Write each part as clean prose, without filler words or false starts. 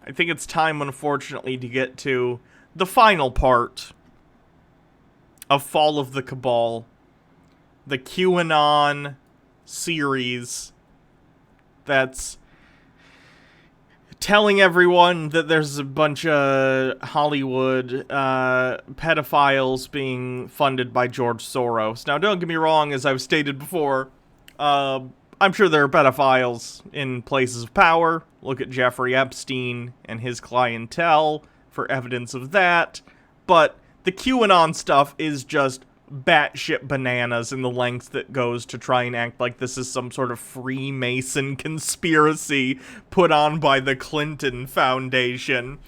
I think it's time, unfortunately, to get to the final part of Fall of the Cabal. The QAnon series that's telling everyone that there's a bunch of Hollywood pedophiles being funded by George Soros. Now, don't get me wrong, as I've stated before, I'm sure there are pedophiles in places of power. Look at Jeffrey Epstein and his clientele for evidence of that. But the QAnon stuff is just batshit bananas in the lengths that goes to try and act like this is some sort of Freemason conspiracy put on by the Clinton Foundation.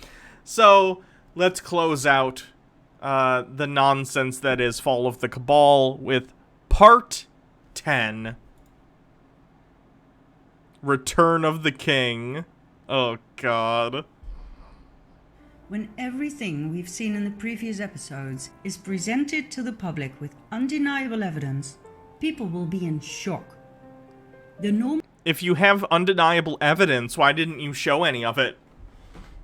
So, let's close out the nonsense that is Fall of the Cabal with Part 10. Return of the King. Oh, God. When everything we've seen in the previous episodes is presented to the public with undeniable evidence, people will be in shock. If you have undeniable evidence, why didn't you show any of it?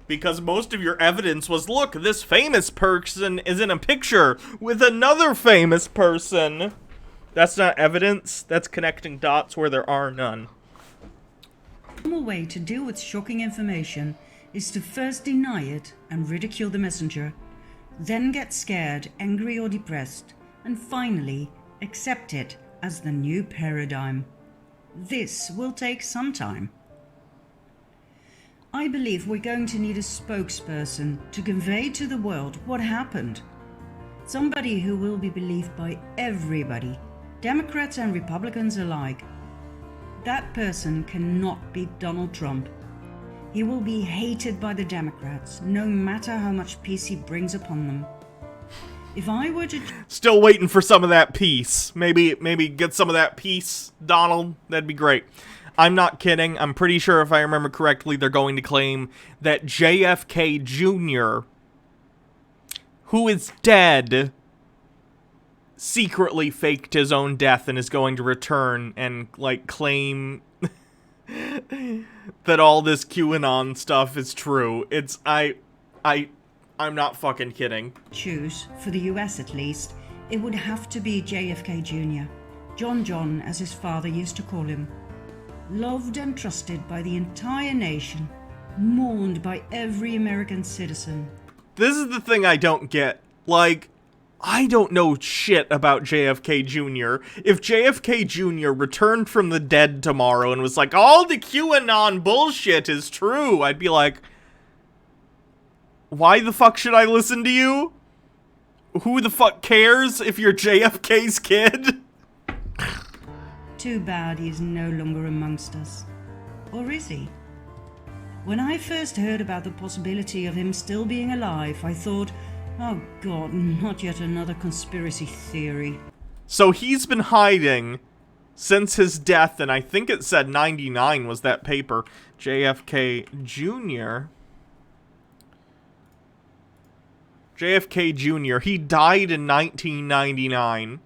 Because most of your evidence was, look, this famous person is in a picture with another famous person. That's not evidence. That's connecting dots where there are none. The normal way to deal with shocking information is to first deny it and ridicule the messenger, then get scared, angry or depressed, and finally accept it as the new paradigm. This will take some time. I believe we're going to need a spokesperson to convey to the world what happened. Somebody who will be believed by everybody, Democrats and Republicans alike. That person cannot be Donald Trump. He will be hated by the Democrats, no matter how much peace he brings upon them. If I were to... Still waiting for some of that peace. Maybe get some of that peace, Donald. That'd be great. I'm not kidding. I'm pretty sure, if I remember correctly, they're going to claim that JFK Jr., who is dead, secretly faked his own death and is going to return and, like, claim that all this QAnon stuff is true. I'm not fucking kidding. Choose, for the US at least, it would have to be JFK Jr., John, as his father used to call him. Loved and trusted by the entire nation, mourned by every American citizen. This is the thing I don't get. Like, I don't know shit about JFK Jr. If JFK Jr. returned from the dead tomorrow and was like, all the QAnon bullshit is true, I'd be like, why the fuck should I listen to you? Who the fuck cares if you're JFK's kid? Too bad he's no longer amongst us. Or is he? When I first heard about the possibility of him still being alive, I thought, oh God, not yet another conspiracy theory. So he's been hiding since his death, and I think it said 99 was that paper. JFK Jr. JFK Jr. He died in 1999,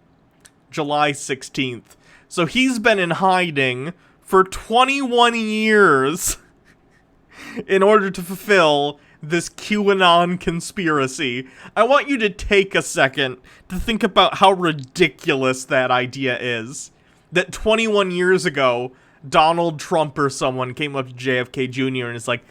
July 16th. So he's been in hiding for 21 years in order to fulfill this QAnon conspiracy. I want you to take a second to think about how ridiculous that idea is. That 21 years ago, Donald Trump or someone came up to JFK Jr. and is like,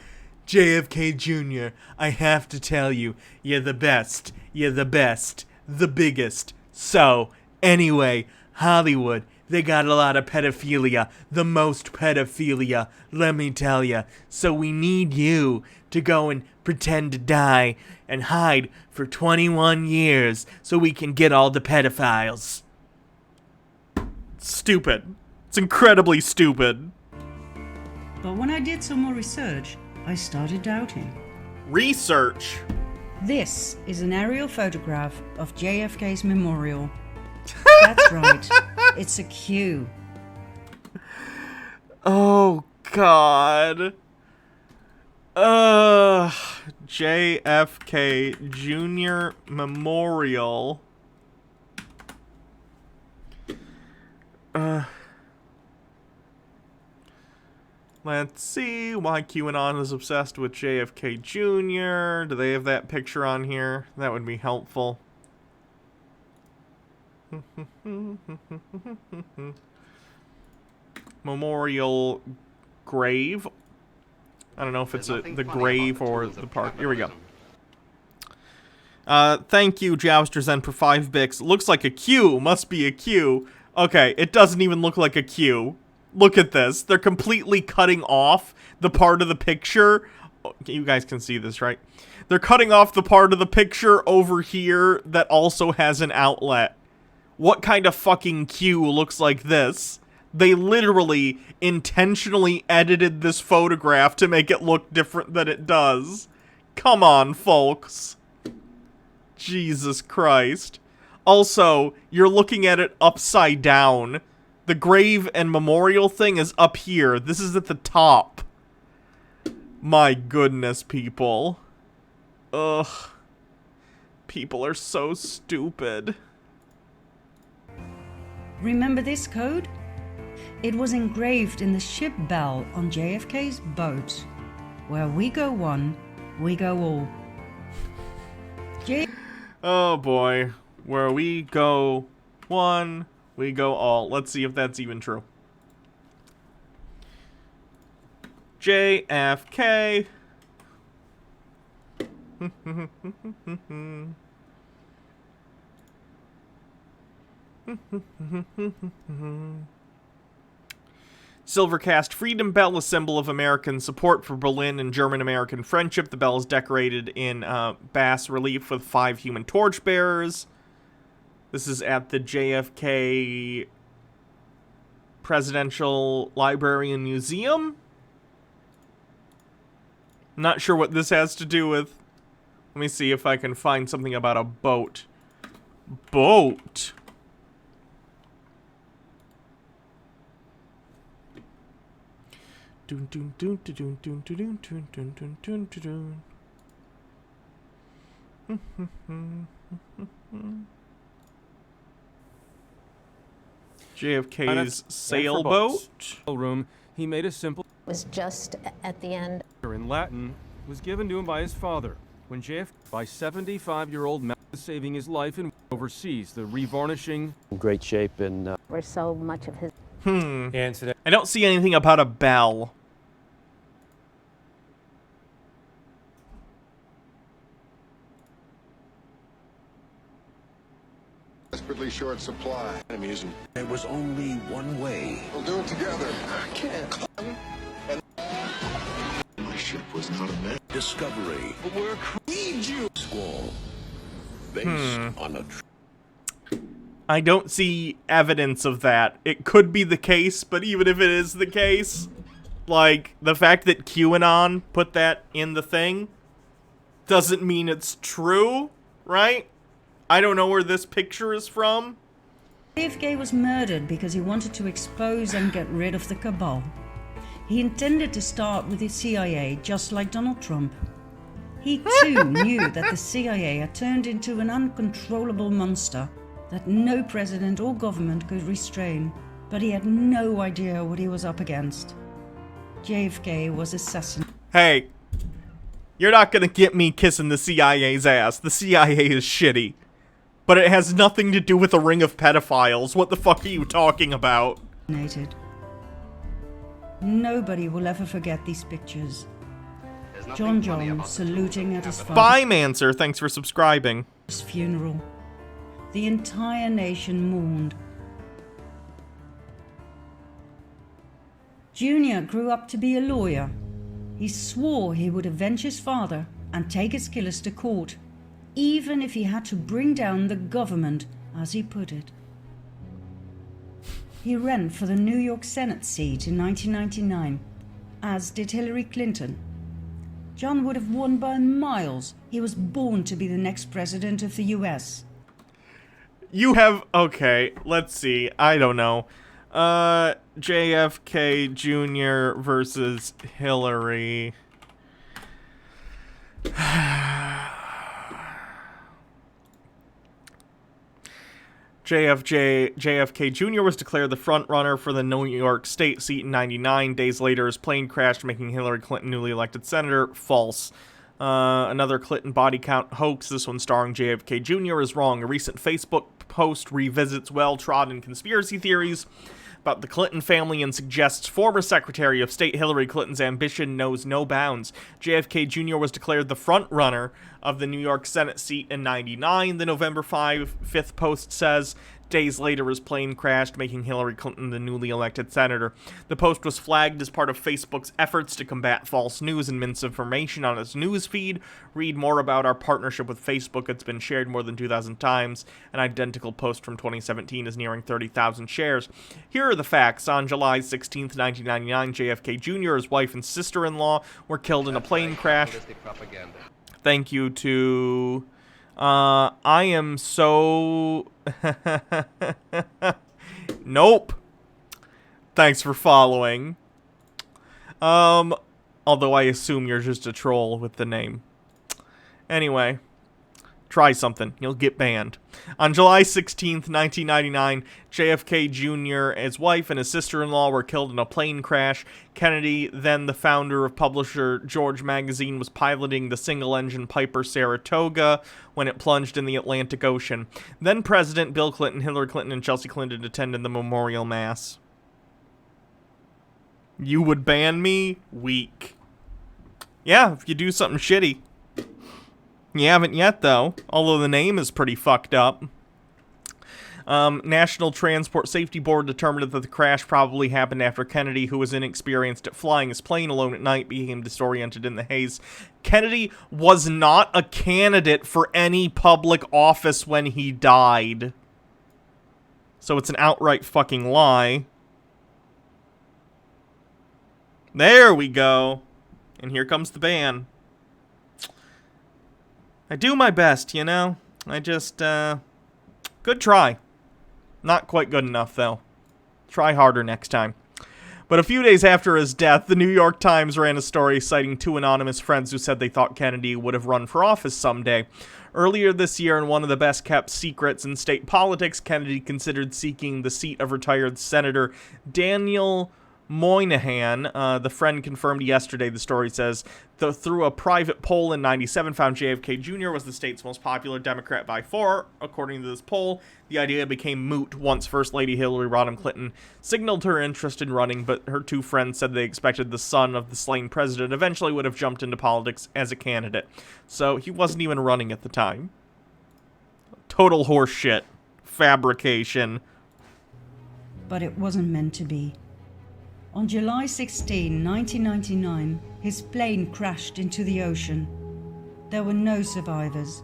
JFK Jr., I have to tell you, you're the best, the biggest. So, anyway, Hollywood, they got a lot of pedophilia, the most pedophilia, let me tell you. So we need you to go and pretend to die and hide for 21 years so we can get all the pedophiles. Stupid. It's incredibly stupid. But when I did some more research, I started doubting. Research? This is an aerial photograph of JFK's memorial. That's right. It's a Q. Oh, God. JFK Jr. Memorial. Let's see why QAnon is obsessed with JFK Jr. Do they have that picture on here? That would be helpful. Memorial grave. I don't know if it's the grave or the park. Here we go. Thank you, Jousterzen, for 5 bits. Looks like a Q. Must be a Q. Okay, it doesn't even look like a Q. Look at this. They're completely cutting off the part of the picture. You guys can see this, right? They're cutting off the part of the picture over here that also has an outlet. What kind of fucking Q looks like this? They literally intentionally edited this photograph to make it look different than it does. Come on, folks. Jesus Christ. Also, you're looking at it upside down. The grave and memorial thing is up here. This is at the top. My goodness, people. Ugh. People are so stupid. Remember this code? It was engraved in the ship bell on JFK's boat. Where we go one, we go all. Oh boy. Where we go one, we go all. Let's see if that's even true. JFK. Silvercast Freedom Bell, a symbol of American support for Berlin and German-American friendship. The bell is decorated in bas relief with 5 human torchbearers. This is at the JFK Presidential Library and Museum. Not sure what this has to do with. Let me see if I can find something about a boat. Boat? Dun dun dun dun dun dun dun dun dun dun dun dun. JFK's sailboat. Room. He made a simple. Was just at the end. In Latin was given to him by his father when JFK, by 75-year-old man, was saving his life in overseas. The revarnishing. In great shape and. Where so much of his. Incident. I don't see anything about a bell. Desperately short supply. Amusing. There was only one way. We'll do it together. I can't. My ship was not a man. Discovery. But we're need you. Squall. Based on a. I don't see evidence of that. It could be the case, but even if it is the case, like, the fact that QAnon put that in the thing doesn't mean it's true, right? I don't know where this picture is from. JFK was murdered because he wanted to expose and get rid of the cabal. He intended to start with the CIA, just like Donald Trump. He too knew that the CIA had turned into an uncontrollable monster that no president or government could restrain, but he had no idea what he was up against. JFK was assassinated. Hey, you're not gonna get me kissing the CIA's ass. The CIA is shitty. But it has nothing to do with a ring of pedophiles. What the fuck are you talking about? Nobody will ever forget these pictures. John saluting at his Bye, Manser. Thanks for subscribing. funeral. The entire nation mourned. Junior grew up to be a lawyer. He swore he would avenge his father and take his killers to court, even if he had to bring down the government, as he put it. He ran for the New York Senate seat in 1999, as did Hillary Clinton. John would have won by miles. He was born to be the next president of the US. You have... Okay, let's see. I don't know. JFK Jr. versus Hillary. JFK Jr. was declared the front-runner for the New York State seat in 99. Days later, his plane crashed, making Hillary Clinton newly elected senator. False. Another Clinton body count hoax, this one starring JFK Jr., is wrong. A recent Facebook post revisits well-trodden conspiracy theories about the Clinton family and suggests former Secretary of State Hillary Clinton's ambition knows no bounds. JFK Jr. was declared the front-runner of the New York Senate seat in 99, the November 5th post says. Days later, his plane crashed, making Hillary Clinton the newly elected senator. The post was flagged as part of Facebook's efforts to combat false news and misinformation on its news feed. Read more about our partnership with Facebook. It's been shared more than 2,000 times. An identical post from 2017 is nearing 30,000 shares. Here are the facts. On July 16th, 1999, JFK Jr., his wife and sister-in-law were killed in a plane crash. Thank you to... I am so... Nope. Thanks for following. Although I assume you're just a troll with the name. Anyway. Try something. You'll get banned. On July 16th, 1999, JFK Jr., his wife, and his sister-in-law were killed in a plane crash. Kennedy, then the founder of publisher George Magazine, was piloting the single-engine Piper Saratoga when it plunged in the Atlantic Ocean. Then President Bill Clinton, Hillary Clinton, and Chelsea Clinton attended the memorial mass. You would ban me? Weak. Yeah, if you do something shitty. You haven't yet, though, although the name is pretty fucked up. National Transport Safety Board determined that the crash probably happened after Kennedy, who was inexperienced at flying his plane alone at night, became disoriented in the haze. Kennedy was not a candidate for any public office when he died. So it's an outright fucking lie. There we go. And here comes the ban. I do my best, you know? I just, good try. Not quite good enough, though. Try harder next time. But a few days after his death, the New York Times ran a story citing two anonymous friends who said they thought Kennedy would have run for office someday. Earlier this year, in one of the best-kept secrets in state politics, Kennedy considered seeking the seat of retired Senator Daniel Moynihan. The friend confirmed yesterday, the story says, through a private poll in 97, found JFK Jr. was the state's most popular Democrat by 4. According to this poll, the idea became moot once First Lady Hillary Rodham Clinton signaled her interest in running, but her two friends said they expected the son of the slain president eventually would have jumped into politics as a candidate. So he wasn't even running at the time. Total horseshit. Fabrication. But it wasn't meant to be. On July 16, 1999, his plane crashed into the ocean. There were no survivors.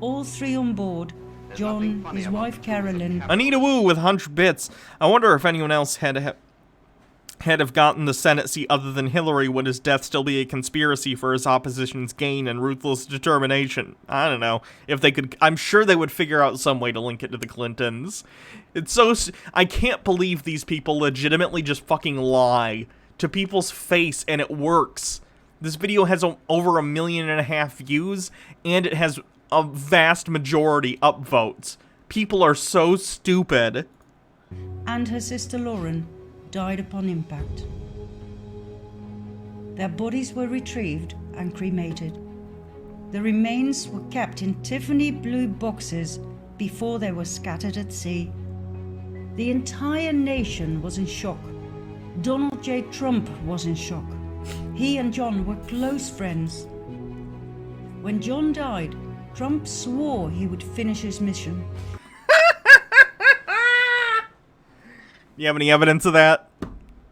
All three on board, John, his wife Carolyn... Anita Wu with 100 bits. I wonder if anyone else had have gotten the Senate seat other than Hillary. Would his death still be a conspiracy for his opposition's gain and ruthless determination? I don't know. If they could, I'm sure they would figure out some way to link it to the Clintons. It's so... I can't believe these people legitimately just fucking lie to people's face, and it works. This video has over 1.5 million views, and it has a vast majority upvotes. People are so stupid. And her sister Lauren died upon impact. Their bodies were retrieved and cremated. The remains were kept in Tiffany blue boxes before they were scattered at sea. The entire nation was in shock. Donald J. Trump was in shock. He and John were close friends. When John died, Trump swore he would finish his mission. You have any evidence of that?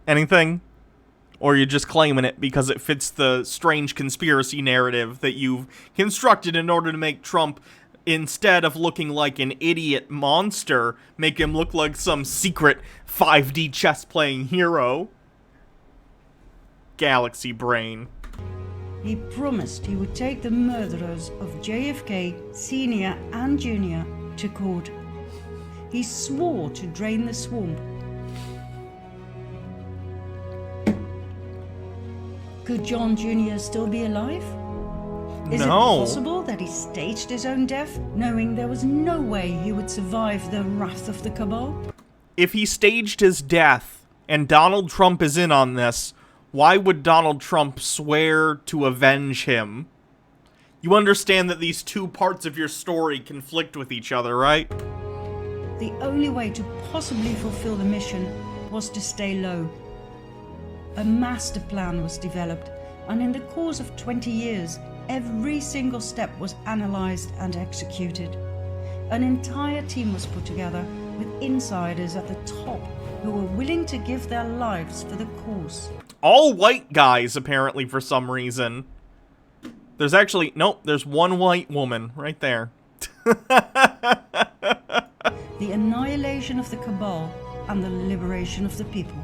Anything? Or you're just claiming it because it fits the strange conspiracy narrative that you've constructed in order to make Trump, instead of looking like an idiot monster, make him look like some secret 5D chess-playing hero? Galaxy brain. He promised he would take the murderers of JFK, Sr. and Jr. to court. He swore to drain the swamp. Could John Jr. still be alive? Is it No. possible that he staged his own death, knowing there was no way he would survive the wrath of the cabal? If he staged his death, and Donald Trump is in on this, why would Donald Trump swear to avenge him? You understand that these two parts of your story conflict with each other, right? The only way to possibly fulfill the mission was to stay low. A master plan was developed, and in the course of 20 years, every single step was analyzed and executed. An entire team was put together with insiders at the top who were willing to give their lives for the cause. All white guys, apparently, for some reason. There's actually, nope, there's one white woman right there. The annihilation of the cabal and the liberation of the people.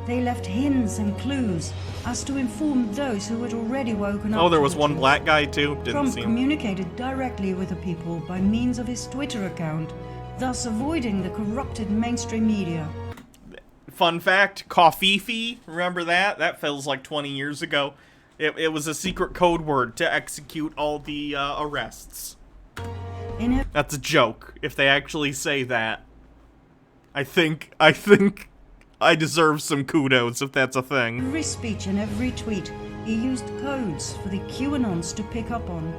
They left hints and clues as to inform those who had already woken up. Oh, there to was the one truth. black guy too? Didn't Trump seem. communicated directly with the people by means of his Twitter account, thus avoiding the corrupted mainstream media. Fun fact, Coffeefee, remember that? That feels like 20 years ago. It was a secret code word to execute all the arrests. In That's a joke, if they actually say that. I think I deserve some kudos if that's a thing. every speech and every tweet, he used codes for the Q Anons to pick up on.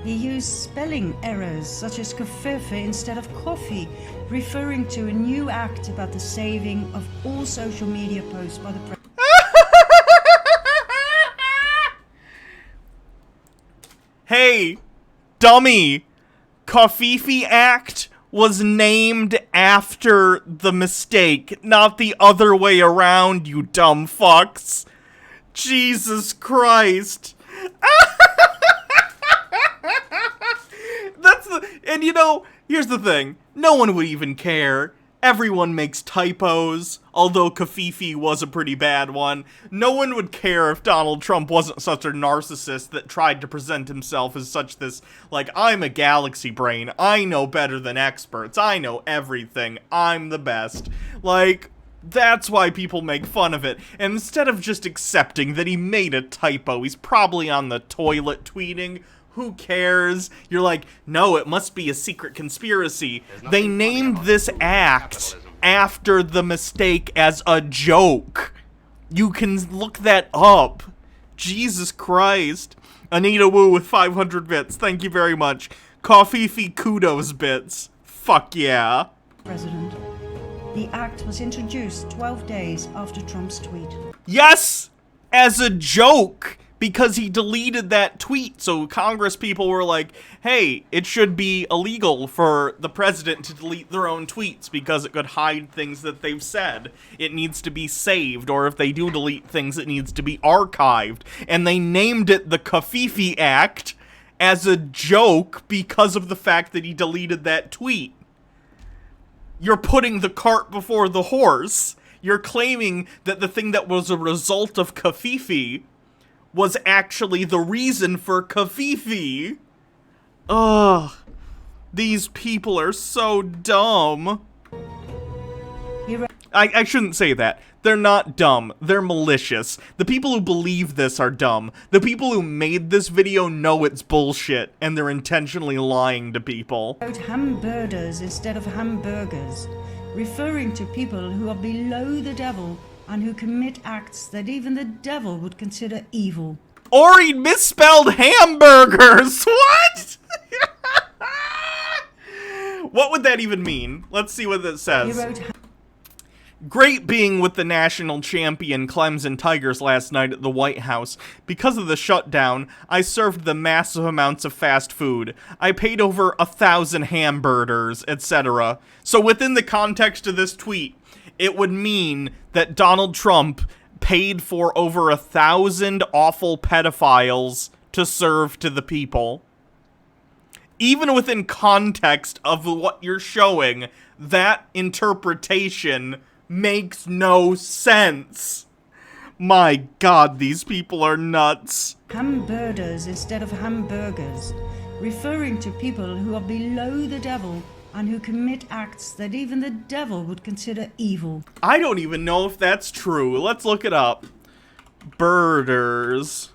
He used spelling errors such as kafefe instead of coffee, referring to a new act about the saving of all social media posts by the president. Hey, dummy! Coffeefee Act was named after the mistake, not the other way around, you dumb fucks. Jesus Christ. And you know, here's the thing. No one would even care. Everyone makes typos, although Kafifi was a pretty bad one. No one would care if Donald Trump wasn't such a narcissist that tried to present himself as such this, like, I'm a galaxy brain, I know better than experts, I know everything, I'm the best. Like, that's why people make fun of it. And instead of just accepting that he made a typo, he's probably on the toilet tweeting, who cares? You're like, no, it must be a secret conspiracy. They named this act after the mistake as a joke. You can look that up. Jesus Christ. Anita Wu with 500 bits. Thank you very much. Coffeefee kudos bits. Fuck yeah. President. The act was introduced 12 days after Trump's tweet. Yes! As a joke! Because he deleted that tweet, so Congress people were like, hey, it should be illegal for the president to delete their own tweets because it could hide things that they've said. It needs to be saved, or if they do delete things, it needs to be archived. And they named it the Kafifi Act as a joke because of the fact that he deleted that tweet. You're putting the cart before the horse. You're claiming that the thing that was a result of Kafifi was actually the reason for Kafifi. Ugh. These people are so dumb. I shouldn't say that. They're not dumb. They're malicious. The people who believe this are dumb. The people who made this video know it's bullshit, and they're intentionally lying to people. Wrote hamburgers instead of hamburgers, referring to people who are below the devil and who commit acts that even the devil would consider evil. Or he misspelled hamburgers! What? What would that even mean? Let's see what it He says. wrote Great being with the national champion Clemson Tigers last night at the White House. Because of the shutdown, I served them massive amounts of fast food. I paid over 1,000 hamburgers, etc. So within the context of this tweet, it would mean that Donald Trump paid for over 1,000 awful pedophiles to serve to the people. Even within context of what you're showing, that interpretation makes no sense. My God, these people are nuts. hamburgers instead of hamburgers, referring to people who are below the devil and who commit acts that even the devil would consider evil. I don't even know if that's true. Let's look it up. Birders.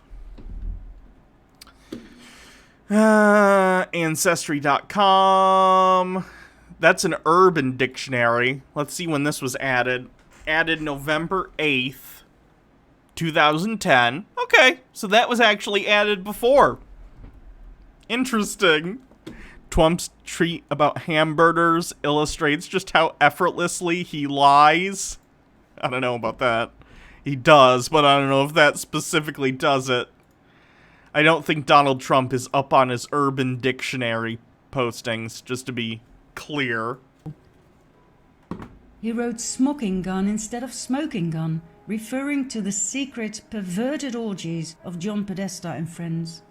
Ancestry.com. That's an urban dictionary. Let's see when this was added. Added November 8th, 2010. Okay, so that was actually added before. Interesting. Trump's tweet about hamburgers illustrates just how effortlessly he lies. I don't know about that. He does, but I don't know if that specifically does it. I don't think Donald Trump is up on his Urban Dictionary postings, just to be clear. He wrote smoking gun instead of smoking gun, referring to the secret, perverted orgies of John Podesta and friends.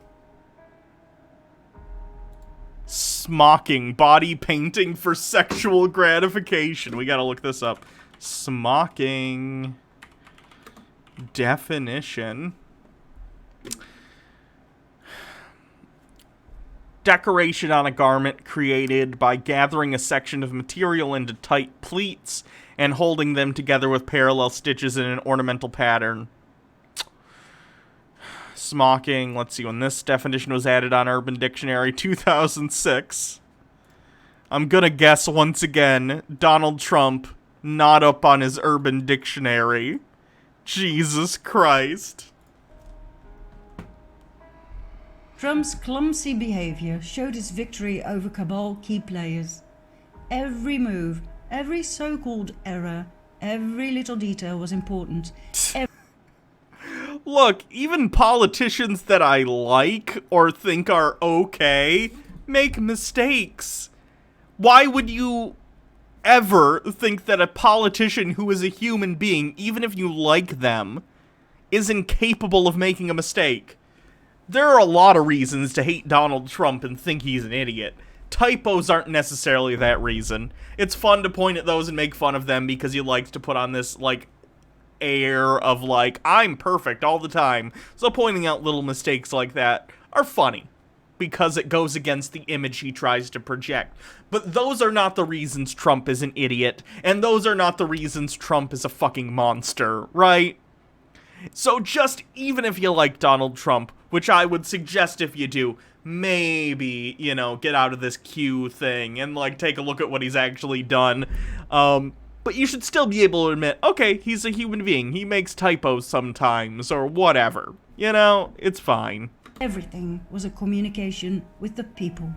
Smocking, body painting for sexual gratification. We gotta look this up. Smocking. Definition. Decoration on a garment created by gathering a section of material into tight pleats and holding them together with parallel stitches in an ornamental pattern. Smocking, let's see when this definition was added on Urban Dictionary, 2006. I'm gonna guess once again, Donald Trump not up on his Urban Dictionary. Jesus Christ. Trump's clumsy behavior showed his victory over cabal key players. Every move, every so-called error, every little detail was important. Look, even politicians that I like or think are okay make mistakes. Why would you ever think that a politician who is a human being, even if you like them, is incapable of making a mistake? There are a lot of reasons to hate Donald Trump and think he's an idiot. Typos aren't necessarily that reason. It's fun to point at those and make fun of them because he likes to put on this, like, air of, like, I'm perfect all the time. So pointing out little mistakes like that are funny because it goes against the image he tries to project. But those are not the reasons Trump is an idiot, and those are not the reasons Trump is a fucking monster, right? So just, even if you like Donald Trump, which I would suggest if you do, maybe, you know, get out of this Q thing and, like, take a look at what he's actually done. But you should still be able to admit, okay, he's a human being. He makes typos sometimes, or whatever. You know, it's fine. Everything was a communication with the people.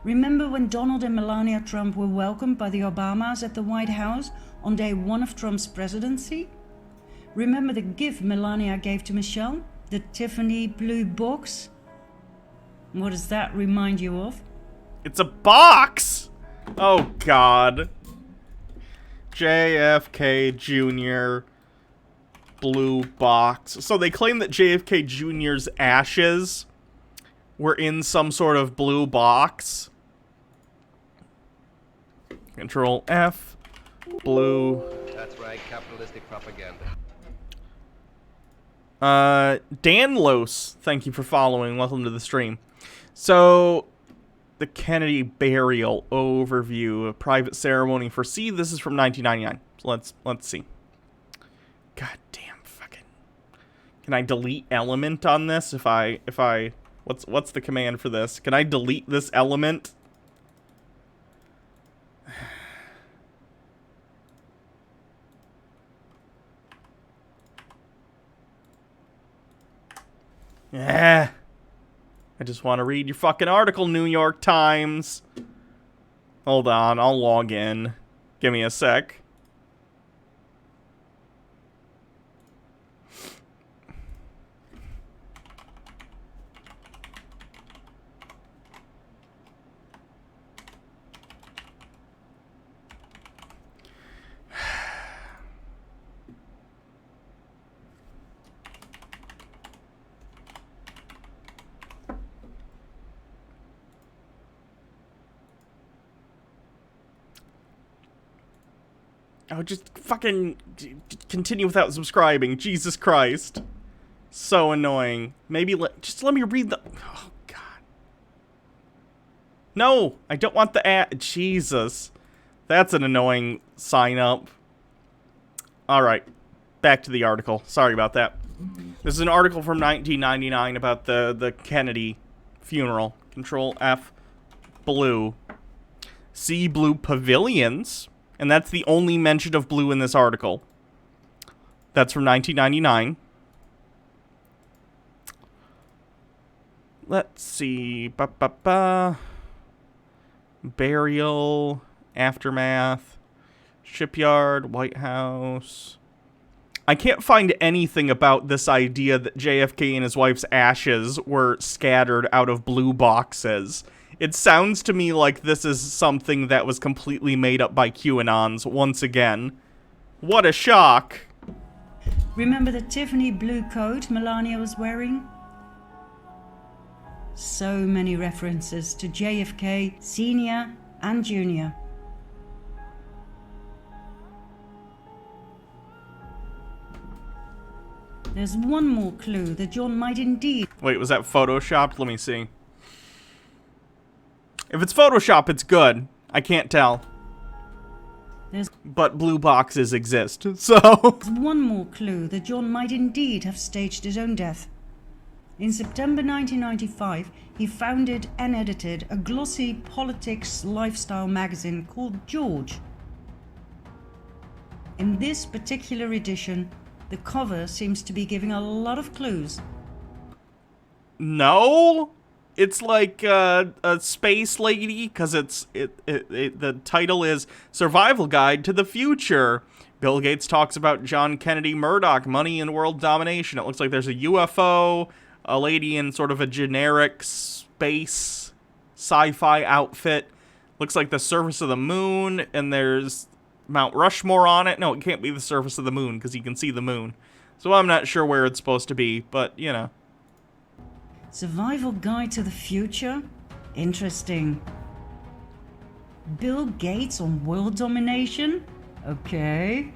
Remember when Donald and Melania Trump were welcomed by the Obamas at the White House on day one of Trump's presidency? Remember the gift Melania gave to Michelle? The Tiffany blue box? What does that remind you of? It's a box! Oh, God. JFK Jr. blue box. So they claim that JFK Jr.'s ashes were in some sort of blue box. Control F. Blue. That's right, capitalistic propaganda. Dan Los, thank you for following. Welcome to the stream. So, the Kennedy burial overview, a private ceremony for C. This is from 1999. So let's see. God damn fucking. Can I delete element on this? If I what's the command for this? Can I delete this element? Yeah. I just want to read your fucking article, New York Times. Hold on, I'll log in. Give me a sec. Oh, just fucking continue without subscribing. Jesus Christ. So annoying. Maybe just let me read the... Oh, God. No, I don't want the ad. Jesus. That's an annoying sign up. Alright. Back to the article. Sorry about that. This is an article from 1999 about the Kennedy funeral. Control F, blue. See blue pavilions, and that's the only mention of blue in this article. That's from 1999. Let's see. Burial, aftermath, shipyard, White House. I can't find anything about this idea that JFK and his wife's ashes were scattered out of blue boxes. It sounds to me like this is something that was completely made up by QAnons once again. What a shock. Remember the Tiffany blue coat Melania was wearing? So many references to JFK Senior and Junior. There's one more clue that John might indeed... Wait, was that photoshopped? Let me see. If it's Photoshop, it's good. I can't tell. But blue boxes exist, so... There's one more clue that John might indeed have staged his own death. In September 1995, he founded and edited a glossy politics lifestyle magazine called George. In this particular edition, the cover seems to be giving a lot of clues. No? It's like a space lady, because the title is Survival Guide to the Future. Bill Gates talks about John Kennedy Murdoch, money and world domination. It looks like there's a UFO, a lady in sort of a generic space sci-fi outfit. Looks like the surface of the moon, and there's Mount Rushmore on it. No, it can't be the surface of the moon, because you can see the moon. So I'm not sure where it's supposed to be, but, you know. Survival Guide to the Future? Interesting. Bill Gates on world domination? Okay.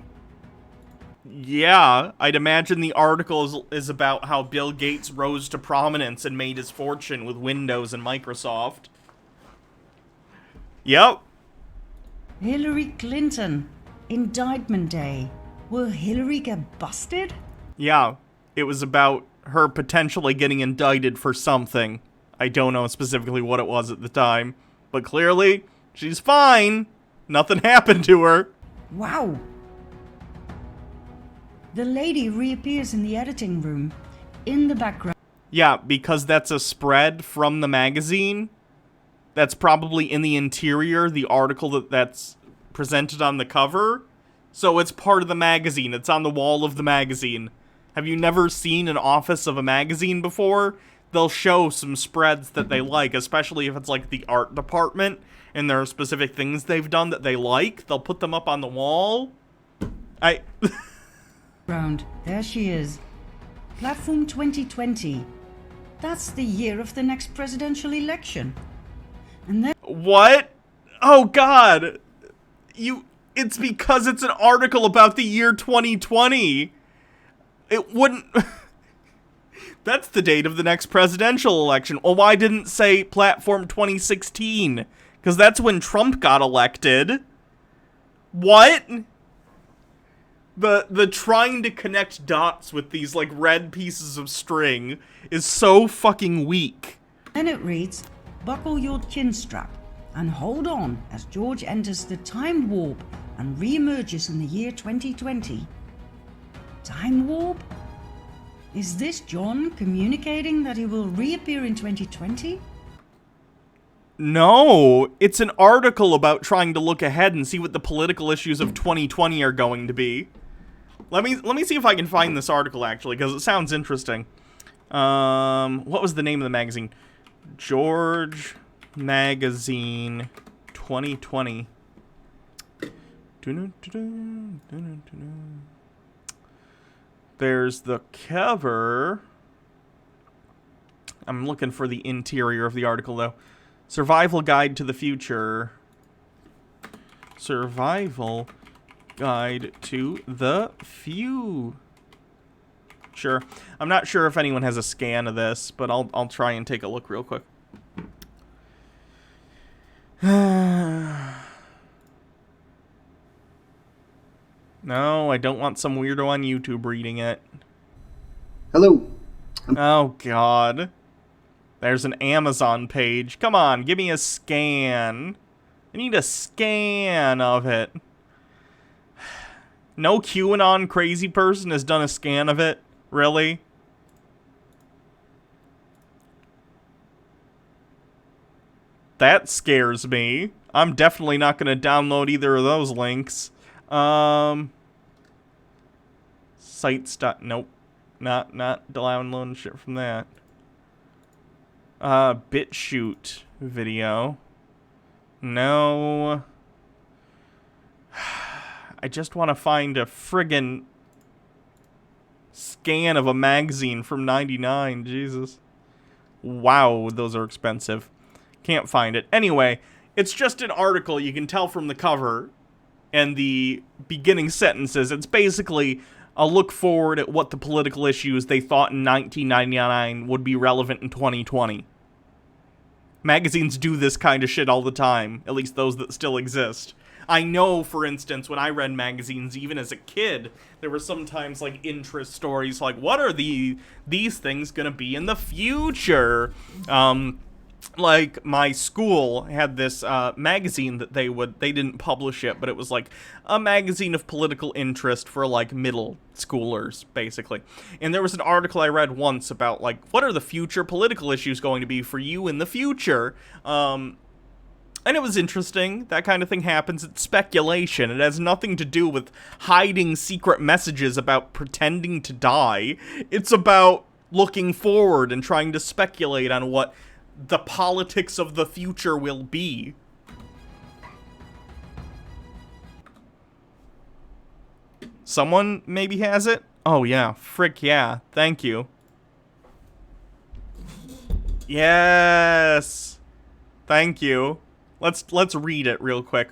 Yeah, I'd imagine the article is about how Bill Gates rose to prominence and made his fortune with Windows and Microsoft. Yep. Hillary Clinton. Indictment Day. Will Hillary get busted? Yeah, it was about her potentially getting indicted for something. I don't know specifically what it was at the time, but clearly, she's fine. Nothing happened to her. Wow. The lady reappears in the editing room, in the background. Yeah, because that's a spread from the magazine. That's probably in the interior, the article that's presented on the cover. So it's part of the magazine. It's on the wall of the magazine. Have you never seen an office of a magazine before? They'll show some spreads that they like, especially if it's like the art department and there are specific things they've done that they like. They'll put them up on the wall. There she is. Platform 2020. That's the year of the next presidential election. And then... What? Oh, God. It's because it's an article about the year 2020. It wouldn't... That's the date of the next presidential election. Well, why didn't it say Platform 2016? Because that's when Trump got elected. What? The trying to connect dots with these, like, red pieces of string is so fucking weak. Then it reads, buckle your chin strap and hold on as George enters the time warp and re-emerges in the year 2020. Time warp? Is this John communicating that he will reappear in 2020? No, it's an article about trying to look ahead and see what the political issues of 2020 are going to be. Let me see if I can find this article, actually, because it sounds interesting. What was the name of the magazine? George Magazine 2020. There's the cover. I'm looking for the interior of the article, though. Survival Guide to the Future. Survival Guide to the Future. I'm not sure if anyone has a scan of this, but I'll try and take a look real quick. No, I don't want some weirdo on YouTube reading it. Hello. Oh, God. There's an Amazon page. Come on, give me a scan. I need a scan of it. No QAnon crazy person has done a scan of it? Really? That scares me. I'm definitely not going to download either of those links. Sites. Nope. Not downloading shit from that. BitChute video. No. I just want to find a friggin' scan of a magazine from '99. Jesus. Wow, those are expensive. Can't find it. Anyway, it's just an article. You can tell from the cover and the beginning sentences. It's basically a look forward at what the political issues they thought in 1999 would be relevant in 2020. Magazines do this kind of shit all the time, at least those that still exist. I know, for instance, when I read magazines, even as a kid, there were sometimes, like, interest stories, like, what are these things gonna be in the future? Like, my school had this magazine that they didn't publish it, but it was like a magazine of political interest for like middle schoolers, basically. And there was an article I read once about like, what are the future political issues going to be for you in the future? And it was interesting. That kind of thing happens. It's speculation. It has nothing to do with hiding secret messages about pretending to die. It's about looking forward and trying to speculate on what the politics of the future will be. Someone maybe has it? Oh yeah, frick yeah. Thank you. Yes. Thank you. Let's read it real quick.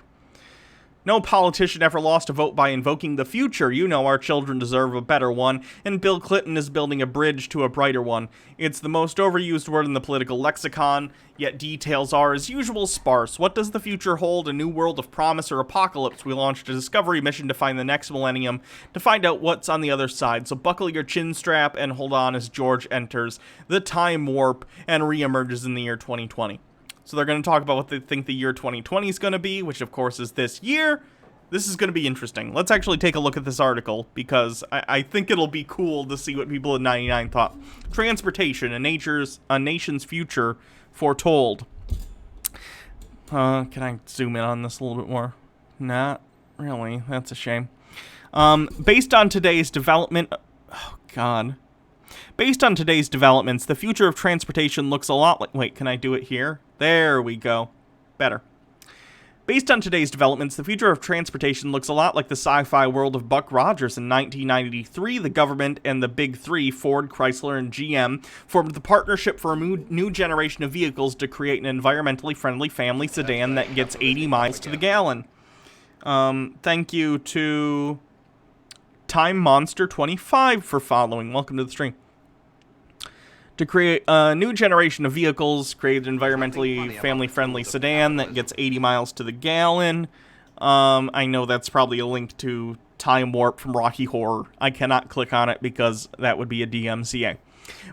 No politician ever lost a vote by invoking the future. You know our children deserve a better one, and Bill Clinton is building a bridge to a brighter one. It's the most overused word in the political lexicon, yet details are, as usual, sparse. What does the future hold? A new world of promise or apocalypse? We launched a discovery mission to find the next millennium, to find out what's on the other side. So buckle your chin strap and hold on as George enters the time warp and reemerges in the year 2020. So they're going to talk about what they think the year 2020 is going to be, which of course is this year. This is going to be interesting. Let's actually take a look at this article, because I think it'll be cool to see what people in '99 thought. Transportation, a nation's future foretold. Can I zoom in on this a little bit more? Not really. That's a shame. Based on today's development... Oh, God. Based on today's developments, the future of transportation looks a lot like... Wait, can I do it here? There we go. Better. Based on today's developments, the future of transportation looks a lot like the sci-fi world of Buck Rogers. In 1993, the government and the Big Three, Ford, Chrysler, and GM, formed the partnership for a new generation of vehicles to create an environmentally friendly family sedan that gets 80 miles to the gallon. Thank you to Time Monster 25 for following. Welcome to the stream. To create a new generation of vehicles, create an environmentally family-friendly sedan that gets 80 miles to the gallon. I know that's probably a link to Time Warp from Rocky Horror. I cannot click on it because that would be a DMCA.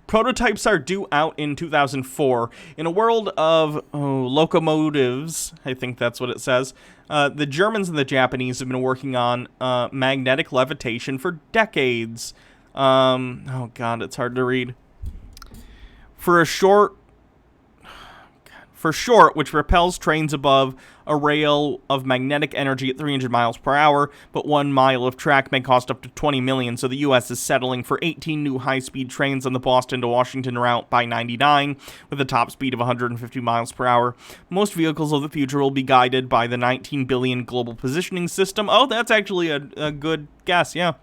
Prototypes are due out in 2004. In a world of locomotives, I think that's what it says, the Germans and the Japanese have been working on magnetic levitation for decades. Oh god, it's hard to read. For short, which propels trains above a rail of magnetic energy at 300 miles per hour, but 1 mile of track may cost up to $20 million, so the U.S. is settling for 18 new high-speed trains on the Boston to Washington route by 99, with a top speed of 150 miles per hour. Most vehicles of the future will be guided by the 19 billion global positioning system. Oh, that's actually a good guess, yeah.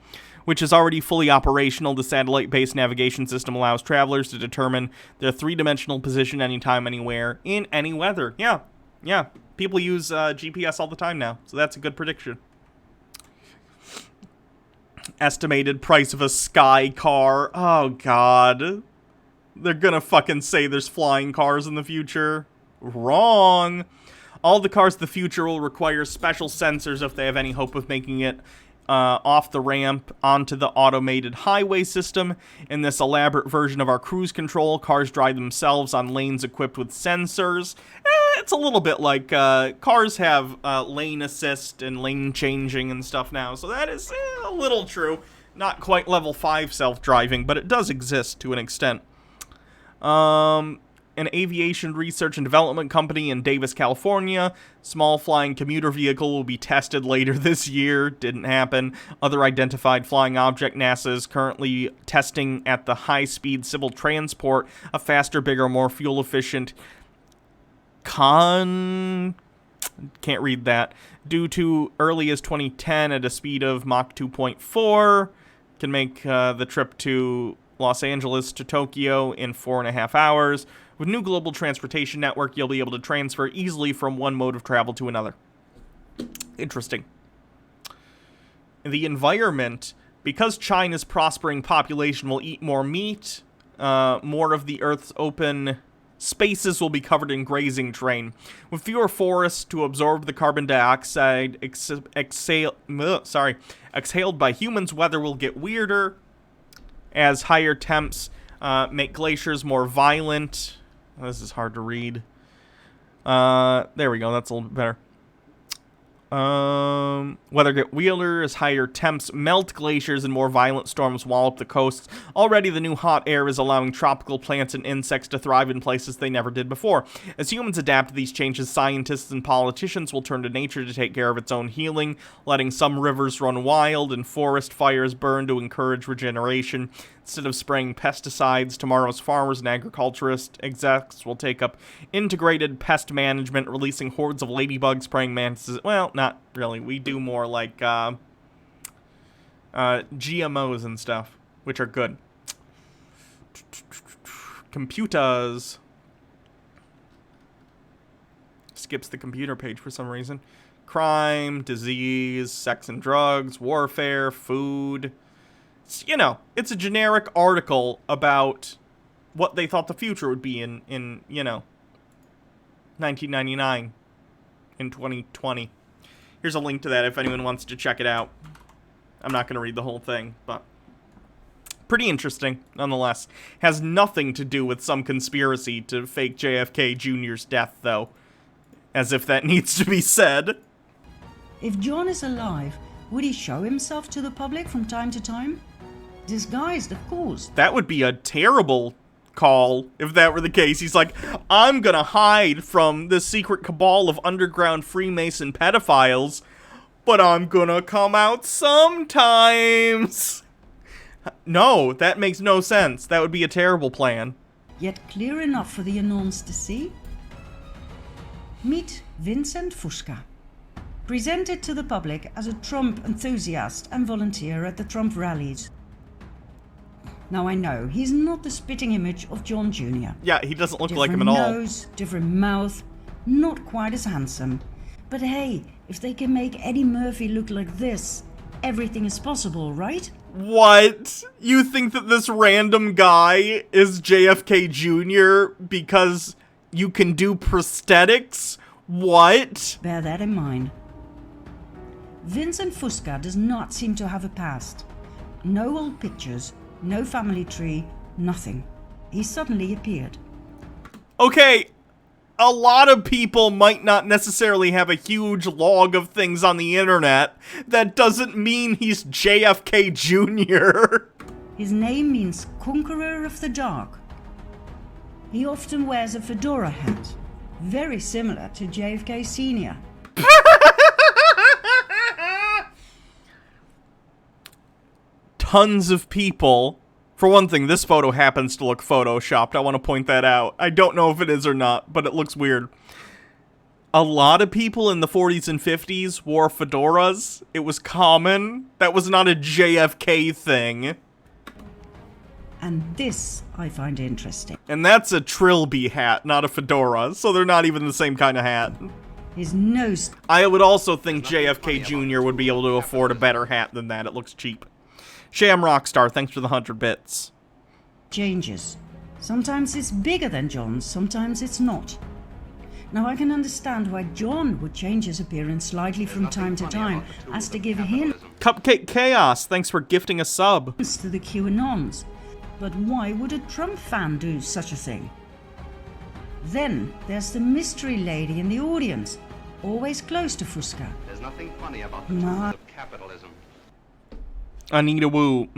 Which is already fully operational. The satellite-based navigation system allows travelers to determine their three-dimensional position anytime, anywhere, in any weather. Yeah. People use GPS all the time now, so that's a good prediction. Estimated price of a sky car. Oh, God. They're gonna fucking say there's flying cars in the future. Wrong. All the cars of the future will require special sensors if they have any hope of making it off the ramp onto the automated highway system. In this elaborate version of our cruise control, cars drive themselves on lanes equipped with sensors. It's a little bit like cars have lane assist and lane changing and stuff now, so that is a little true. Not quite level 5 self-driving, but it does exist to an extent. An aviation research and development company in Davis, California. Small flying commuter vehicle will be tested later this year. Didn't happen. Other identified flying object. NASA is currently testing at the high-speed civil transport a faster, bigger, more fuel-efficient can't read that. Due to early as 2010 at a speed of Mach 2.4. Can make the trip to Los Angeles to Tokyo in 4.5 hours. With new global transportation network, you'll be able to transfer easily from one mode of travel to another. Interesting. The environment, because China's prospering population will eat more meat, more of the Earth's open spaces will be covered in grazing terrain. With fewer forests to absorb the carbon dioxide exhaled by humans, weather will get weirder as higher temps make glaciers more violent. This is hard to read. There we go. That's a little bit better. Weather get weirder as higher temps melt glaciers and more violent storms wall up the coasts. Already the new hot air is allowing tropical plants and insects to thrive in places they never did before. As humans adapt to these changes, scientists and politicians will turn to nature to take care of its own healing, letting some rivers run wild and forest fires burn to encourage regeneration. Instead of spraying pesticides, tomorrow's farmers and agriculturist execs will take up integrated pest management, releasing hordes of ladybugs, spraying mantises. Well, not really. We do more like GMOs and stuff, which are good. Computers. Skips the computer page for some reason. Crime, disease, sex and drugs, warfare, food. You know, it's a generic article about what they thought the future would be in 1999, in 2020. Here's a link to that if anyone wants to check it out. I'm not going to read the whole thing, but pretty interesting, nonetheless. Has nothing to do with some conspiracy to fake JFK Jr.'s death, though. As if that needs to be said. If John is alive, would he show himself to the public from time to time? Disguised, of course. That would be a terrible call if that were the case. He's like, I'm gonna hide from this secret cabal of underground Freemason pedophiles, but I'm gonna come out sometimes. No, that makes no sense. That would be a terrible plan. Yet clear enough for the Anons to see. Meet Vincent Fusca. Presented to the public as a Trump enthusiast and volunteer at the Trump rallies. Now I know, he's not the spitting image of John Jr. Yeah, he doesn't look like him at Different all. nose, different mouth, not quite as handsome. But hey, if they can make Eddie Murphy look like this, everything is possible, right? What? You think that this random guy is JFK Jr. because you can do prosthetics? What? Bear that in mind. Vincent Fusca does not seem to have a past. No old pictures, no family tree, nothing. He suddenly appeared. Okay, a lot of people might not necessarily have a huge log of things on the internet. That doesn't mean he's JFK Jr. His name means Conqueror of the Dark. He often wears a fedora hat, very similar to JFK Sr. Tons of people. For one thing, this photo happens to look photoshopped. I want to point that out. I don't know if it is or not, but it looks weird. A lot of people in the 40s and 50s wore fedoras. It was common. That was not a JFK thing. And this I find interesting. And that's a Trilby hat, not a fedora, so they're not even the same kind of hat. His nose I would also think JFK Jr. would be able to afford a better hat than that. It looks cheap. Sham Rockstar, thanks for the 100 bits. changes. Sometimes it's bigger than John's, sometimes it's not. Now I can understand why John would change his appearance slightly from time to time, as to give him Cupcake Chaos, thanks for gifting a sub. To the QAnons. But why would a Trump fan do such a thing? Then there's the mystery lady in the audience, always close to Fusca. There's nothing funny about the Ma- tools of capitalism. Anita Wu,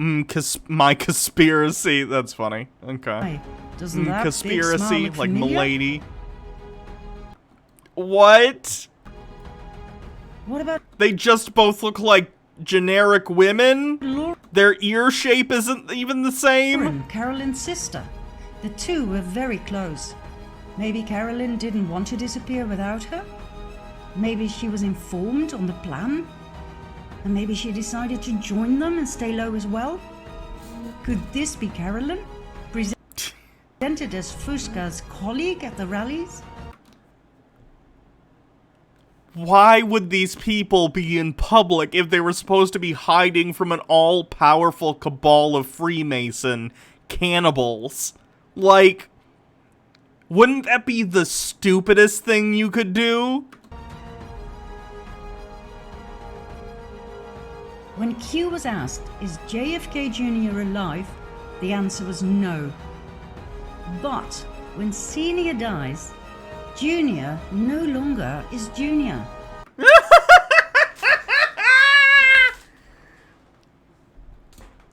my conspiracy. That's funny. Okay. Why? Doesn't that big smile Conspiracy, look like familiar? Milady. What? What about They just both look like generic women? Lauren, Their ear shape isn't even the same? Carolyn's sister? The two were very close. Maybe Carolyn didn't want to disappear without her? Maybe she was informed on the plan? And maybe she decided to join them and stay low as well? Could this be Carolyn? Presented as Fusca's colleague at the rallies? Why would these people be in public if they were supposed to be hiding from an all-powerful cabal of Freemason cannibals? Like, wouldn't that be the stupidest thing you could do? When Q was asked, is JFK Jr. alive? The answer was no. But when Senior dies, Junior no longer is Junior.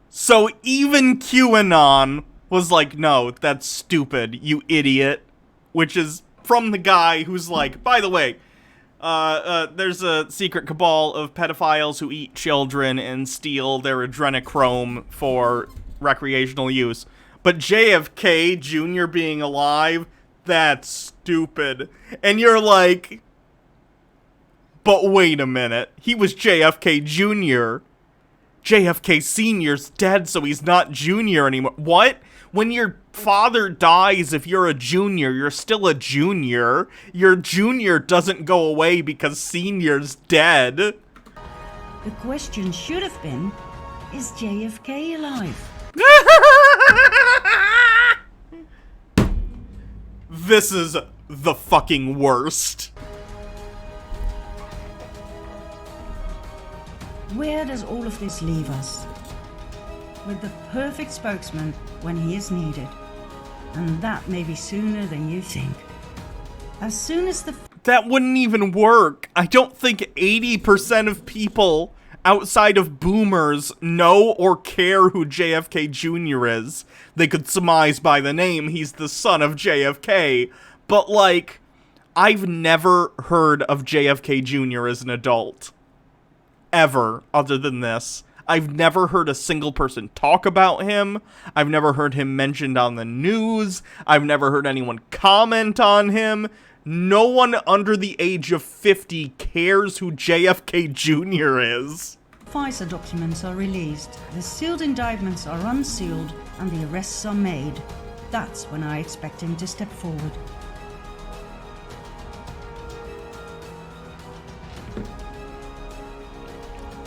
So even QAnon was like, no, that's stupid, you idiot. Which is from the guy who's like, by the way, there's a secret cabal of pedophiles who eat children and steal their adrenochrome for recreational use. But JFK Jr. being alive, that's stupid. And you're like, but wait a minute, he was JFK Jr. JFK Sr.'s dead, so he's not Junior anymore. What? When your father dies, if you're a junior, you're still a junior. Your junior doesn't go away because Senior's dead. The question should have been, is JFK alive? This is the fucking worst. Where does all of this leave us? With the perfect spokesman when he is needed. And that may be sooner than you think. As soon as the That wouldn't even work. I don't think 80% of people outside of boomers know or care who JFK Jr. is. They could surmise by the name he's the son of JFK. But, like, I've never heard of JFK Jr. as an adult. Ever, other than this. I've never heard a single person talk about him. I've never heard him mentioned on the news. I've never heard anyone comment on him. No one under the age of 50 cares who JFK Jr. is. FISA documents are released, the sealed indictments are unsealed, and the arrests are made, that's when I expect him to step forward.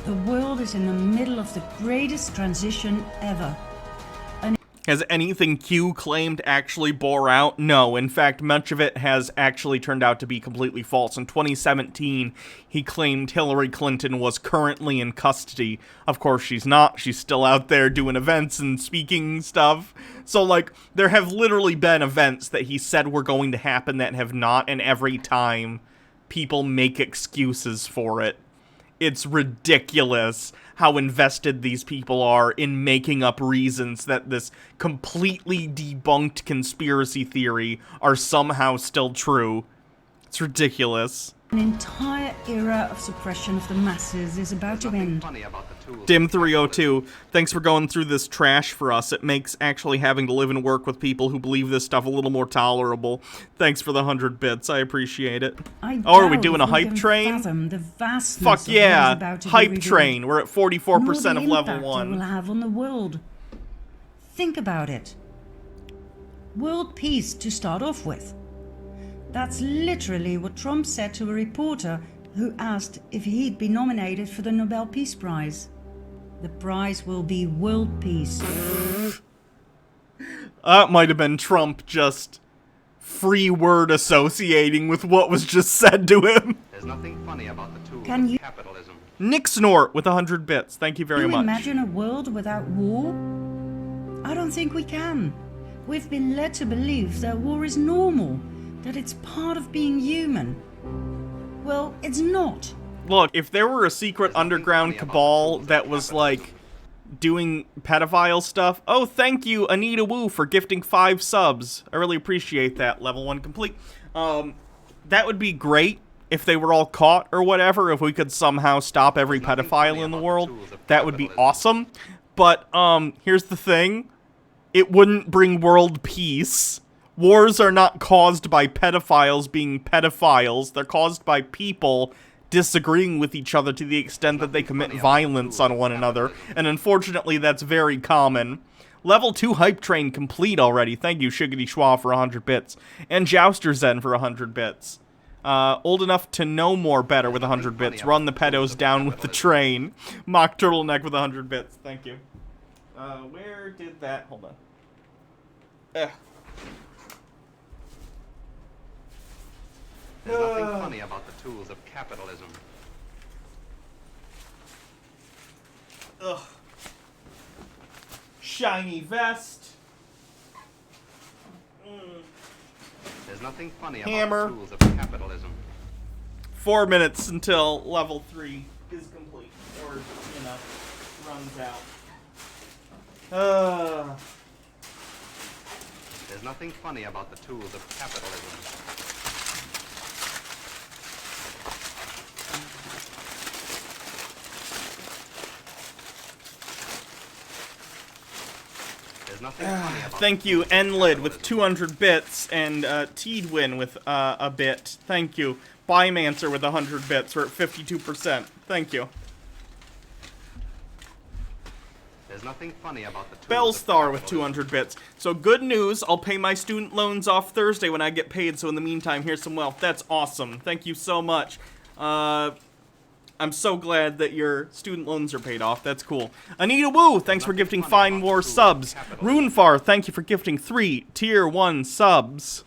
The world is in the middle of the greatest transition ever. Has anything Q claimed actually bore out? No, in fact, much of it has actually turned out to be completely false. In 2017, he claimed Hillary Clinton was currently in custody. Of course, she's not. She's still out there doing events and speaking stuff. So, like, there have literally been events that he said were going to happen that have not, and every time people make excuses for it. It's ridiculous how invested these people are in making up reasons that this completely debunked conspiracy theory are somehow still true. It's ridiculous. An entire era of suppression of the masses is about to end. Funny about the tools. Dim302, thanks for going through this trash for us. It makes actually having to live and work with people who believe this stuff a little more tolerable. Thanks for the 100 bits. I appreciate it. I Oh, are we doubt doing if a hype can train? fathom the vastness Fuck of what is yeah, about to be hype revealed, train. We're at 44% nor of the level impact it 1. will have on the world. Think about it. World peace to start off with. That's literally what Trump said to a reporter who asked if he'd be nominated for the Nobel Peace Prize. The prize will be world peace. That might have been Trump just free word associating with what was just said to him. There's nothing funny about the tools Can of you- capitalism. Nick Snort with 100 bits. Thank you very Can you much. imagine a world without war? I don't think we can. We've been led to believe that war is normal, that it's part of being human. Well, it's not. Look, if there were a secret underground cabal that was like doing pedophile stuff, oh, thank you, Anita Wu, for gifting 5 subs. I really appreciate that. Level 1 complete. That would be great if they were all caught or whatever, if we could somehow stop every pedophile in the world. That would be awesome. But, here's the thing. It wouldn't bring world peace. Wars are not caused by pedophiles being pedophiles. They're caused by people disagreeing with each other to the extent that they commit violence on one another. And unfortunately, that's very common. Level 2 hype train complete already. Thank you, Shiggity Schwa, for 100 bits. And Jouster Zen for 100 bits. Old enough to know more better with 100 bits. Run the pedos down with the train. Mock Turtleneck with 100 bits. Thank you. Where did that... Hold on. There's nothing funny about the tools of capitalism. Ugh. Shiny vest. There's nothing funny Hammer. about the tools of capitalism. 4 minutes until level 3 is complete. Or, you know, runs out. There's nothing funny about the tools of capitalism. There's nothing funny about Thank you, Enlid with 200 bits, and Teedwin with a bit. Thank you. Bymancer with 100 bits. We're at 52%. Thank you. There's nothing funny about the tools Bellstar of with capitalism. 200 bits. So good news, I'll pay my student loans off Thursday when I get paid, so in the meantime, here's some wealth. That's awesome. Thank you so much. I'm so glad that your student loans are paid off. That's cool. Anita Wu, thanks for gifting Fine War subs. Runefar, thank you for gifting 3 Tier 1 subs.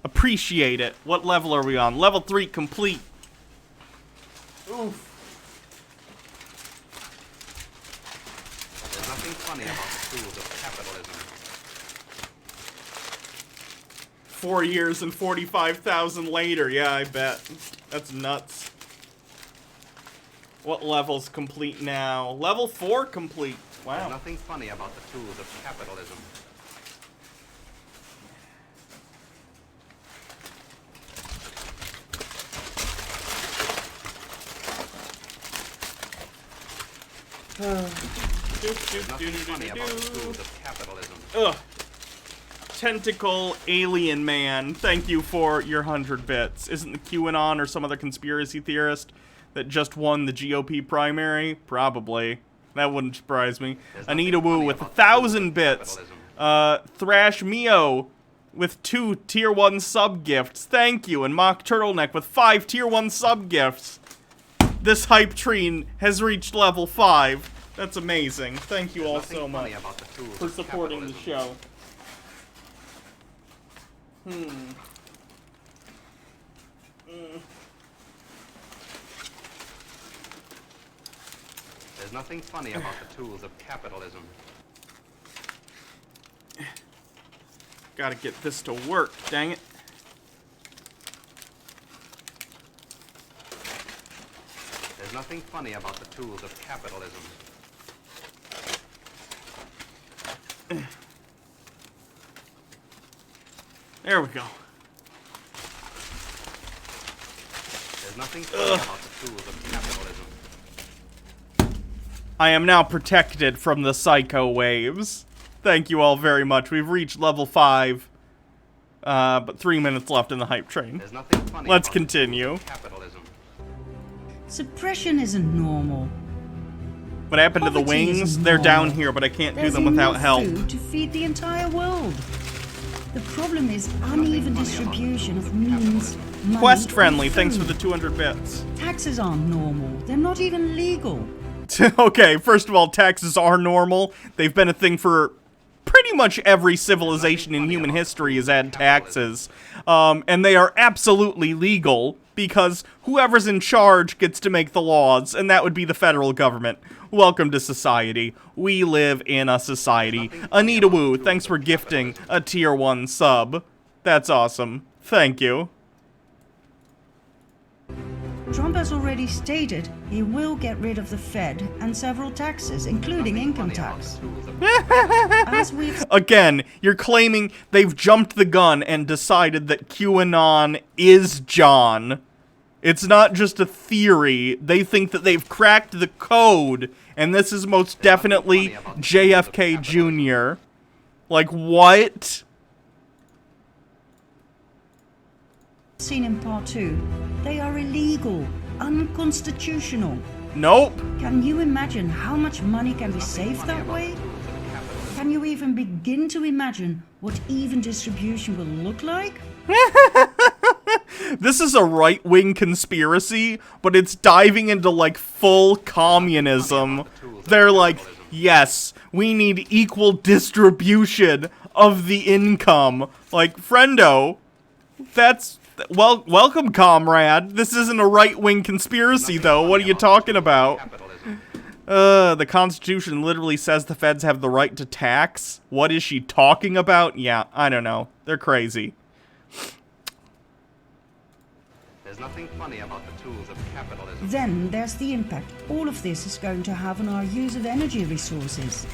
Appreciate it. What level are we on? Level 3 complete. Oof. There's nothing funny about the tools of capitalism. 4 years and 45,000 later. Yeah, I bet. That's nuts. What level's complete now? Level 4 complete. There's Wow. nothing funny about the tools of capitalism. There's nothing funny about the tools of capitalism. Ugh. Tentacle Alien Man, thank you for your 100 bits. Isn't the Q Anon or some other conspiracy theorist that just won the GOP primary? Probably. That wouldn't surprise me. There's nothing Anita Wu funny with about the 1,000 tools of bits. capitalism. Thrash Mio with 2 Tier 1 sub gifts. Thank you. And Mock Turtleneck with 5 Tier 1 sub gifts. This hype train has reached level 5. That's amazing. Thank you There's all nothing so funny much about the tools for of supporting the capitalism. show. There's nothing funny about the tools of capitalism. Gotta get this to work, dang it. There's nothing funny about the tools of capitalism. There we go. There's nothing funny about the tools of capitalism. I am now protected from the psycho waves. Thank you all very much. We've reached level 5. But 3 minutes left in the hype train. There's nothing funny Let's about the continue. tools of capitalism. Suppression isn't normal. What happened to the Poverty is wings? They're down normal. here, but I can't do There's them without enough help. food to feed the entire world. The problem is uneven distribution of means, money, Quest friendly, and thanks for food. the 200 bits. Taxes aren't normal. They're not even legal. Okay, first of all, taxes are normal. They've been a thing for pretty much every civilization in human history has had taxes. And they are absolutely legal, because whoever's in charge gets to make the laws, and that would be the federal government. Welcome to society. We live in a society. Anita Wu, thanks for gifting a tier 1 sub. That's awesome. Thank you. Trump has already stated he will get rid of the Fed and several taxes, including income tax. As we've Again, you're claiming they've jumped the gun and decided that QAnon is John. It's not just a theory. They think that they've cracked the code, and this is most definitely JFK Jr. Like, what? seen in part 2, they are illegal, unconstitutional. Nope. Can you imagine how much money can be saved that way? Can you even begin to imagine what even distribution will look like? This is a right-wing conspiracy, but it's diving into, like, full communism. They're like, yes, we need equal distribution of the income. Like, friendo, that's... Well, welcome, comrade. This isn't a right-wing conspiracy, though. What are you talking about? The Constitution literally says the feds have the right to tax. What is she talking about? Yeah, I don't know. They're crazy. There's nothing funny about the tools of capitalism. Then there's the impact all of this is going to have on our use of energy resources.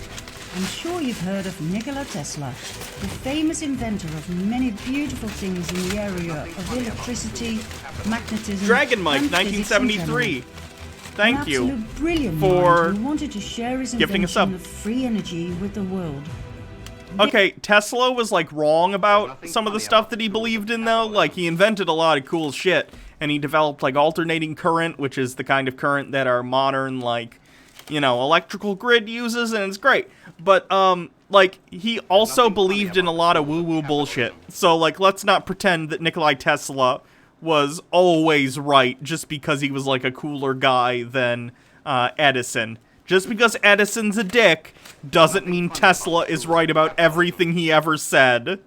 I'm sure you've heard of Nikola Tesla, the famous inventor of many beautiful things in the area of electricity, magnetism, Dragon Mike, and physics in 1973. general. Thank An you absolute brilliant for mind who wanted to share his gifting a sub. invention of free energy with the world. Okay, Tesla was, like, wrong about some of the stuff that he believed in, though. Like, he invented a lot of cool shit, and he developed, like, alternating current, which is the kind of current that our modern, like, you know, electrical grid uses, and it's great. But, like, he also believed in a lot of woo-woo bullshit. So, like, let's not pretend that Nikola Tesla was always right just because he was, like, a cooler guy than Edison. Just because Edison's a dick doesn't mean Tesla is right about everything he ever said.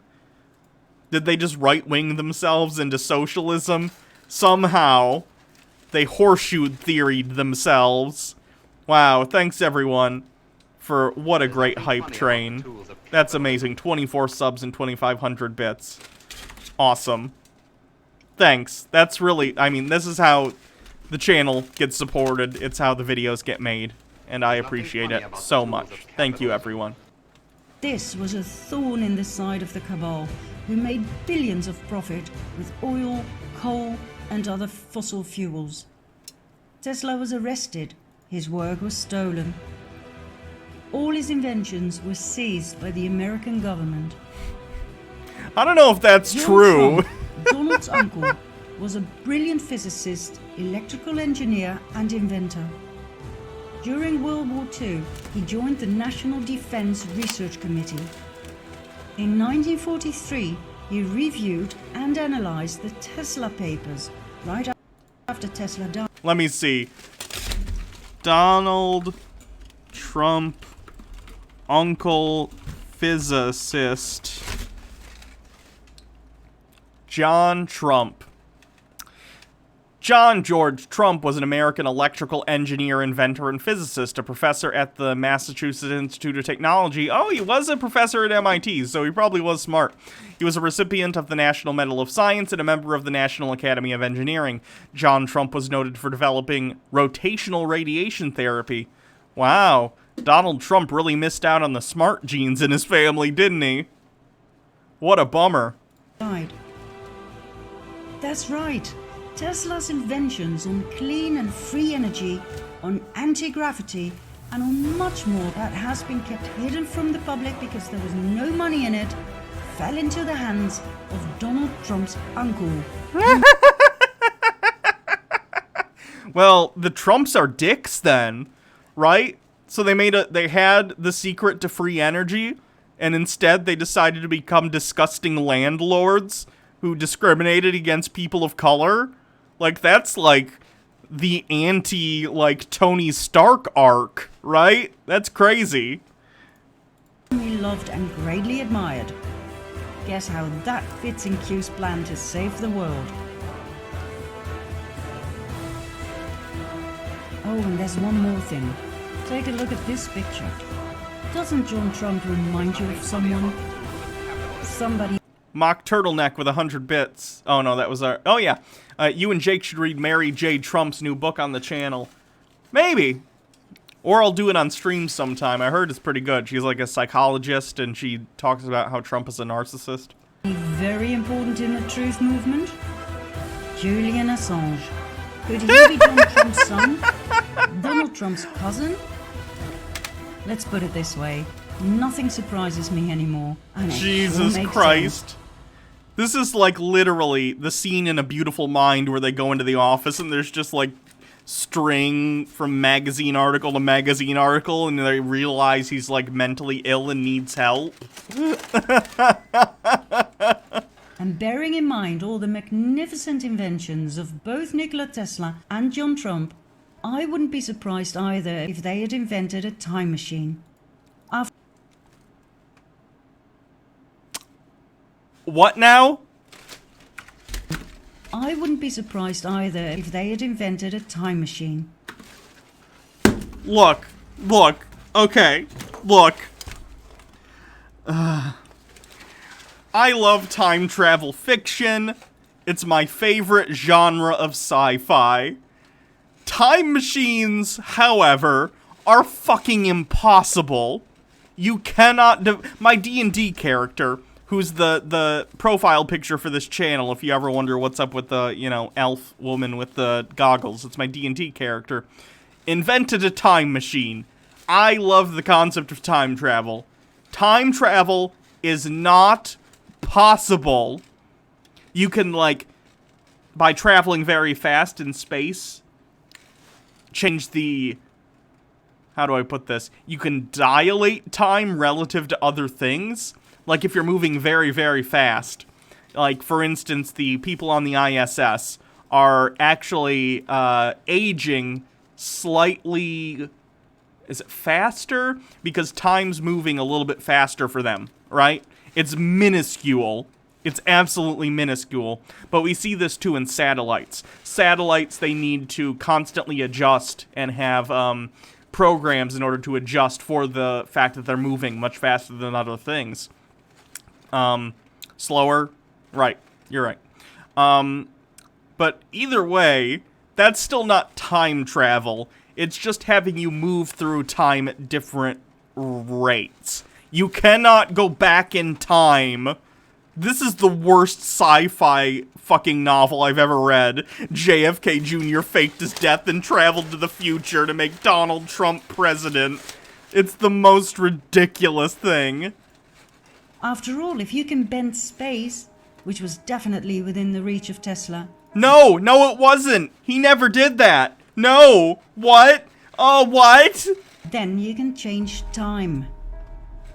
Did they just right-wing themselves into socialism? Somehow, they horseshoe-theoried themselves. Wow, thanks everyone for what a great hype train. That's amazing. 24 subs and 2,500 bits. Awesome. Thanks. That's really, I mean, this is how the channel gets supported. It's how the videos get made. And I appreciate it so much. Thank you, everyone. This was a thorn in the side of the cabal, who made billions of profit with oil, coal, and other fossil fuels. Tesla was arrested. His work was stolen. All his inventions were seized by the American government. I don't know if that's true. Trump, Donald's uncle, was a brilliant physicist, electrical engineer, and inventor. During World War II, he joined the National Defense Research Committee. In 1943, he reviewed and analyzed the Tesla papers right after Tesla died. Let me see. Donald Trump, uncle physicist. John Trump. John George Trump was an American electrical engineer, inventor, and physicist, a professor at the Massachusetts Institute of Technology. Oh, he was a professor at MIT, so he probably was smart. He was a recipient of the National Medal of Science and a member of the National Academy of Engineering. John Trump was noted for developing rotational radiation therapy. Wow, Donald Trump really missed out on the smart genes in his family, didn't he? What a bummer. That's right. Tesla's inventions on clean and free energy, on anti-gravity, and on much more that has been kept hidden from the public because there was no money in it, fell into the hands of Donald Trump's uncle. Well, the Trumps are dicks then, right? So they had the secret to free energy, and instead they decided to become disgusting landlords who discriminated against people of color. Like, that's like the anti, like, Tony Stark arc, right? That's crazy. We loved and greatly admired. Guess how that fits in Q's plan to save the world. Oh, and there's one more thing. Take a look at this picture. Doesn't John Trump remind you of someone? Somebody... Mock Turtleneck with 100 bits. Oh, no, that was our... Oh, yeah. You and Jake should read Mary J. Trump's new book on the channel. Maybe. Or I'll do it on stream sometime. I heard it's pretty good. She's like a psychologist, and she talks about how Trump is a narcissist. Very important in the truth movement. Julian Assange. Could he be Donald Trump's son? Donald Trump's cousin? Let's put it this way. Nothing surprises me anymore. And it Jesus sure makes Christ. sense. This is like literally the scene in A Beautiful Mind where they go into the office and there's just like string from magazine article to magazine article and they realize he's like mentally ill and needs help. And bearing in mind all the magnificent inventions of both Nikola Tesla and John Trump, I wouldn't be surprised either if they had invented a time machine. What now? I wouldn't be surprised either if they had invented a time machine. Look, okay, look. I love time travel fiction. It's my favorite genre of sci-fi. Time machines, however, are fucking impossible. You cannot... My D&D character, who's the profile picture for this channel, if you ever wonder what's up with the, you know, elf woman with the goggles, it's my D&D character, invented a time machine. I love the concept of time travel. Time travel is not possible. You can, like, by traveling very fast in space, change the... How do I put this? You can dilate time relative to other things. Like, if you're moving very, very fast. Like, for instance, the people on the ISS are actually aging slightly... Is it faster? Because time's moving a little bit faster for them, right? It's minuscule. It's absolutely minuscule. But we see this, too, in satellites. Satellites, they need to constantly adjust and have programs in order to adjust for the fact that they're moving much faster than other things. Slower? Right. You're right. But either way, that's still not time travel. It's just having you move through time at different rates. You cannot go back in time. This is the worst sci-fi fucking novel I've ever read. JFK Jr. faked his death and traveled to the future to make Donald Trump president. It's the most ridiculous thing. After all, if you can bend space, which was definitely within the reach of Tesla... No, it wasn't. He never did that. No. What? Oh, what? Then you can change time.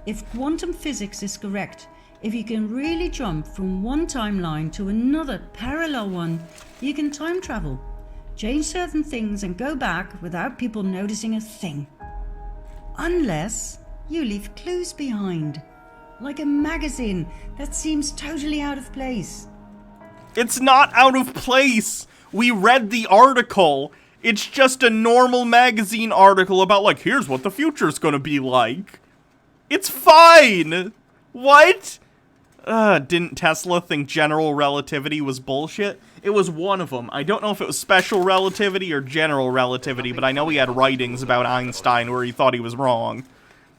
If quantum physics is correct, if you can really jump from one timeline to another parallel one, you can time travel, change certain things and go back without people noticing a thing. Unless you leave clues behind, like a magazine that seems totally out of place. It's not out of place. We read the article. It's just a normal magazine article about, like, here's what the future's gonna be like. It's fine. What? Didn't Tesla think general relativity was bullshit? It was one of them. I don't know if it was special relativity or general relativity, but I know he had writings about Einstein where he thought he was wrong.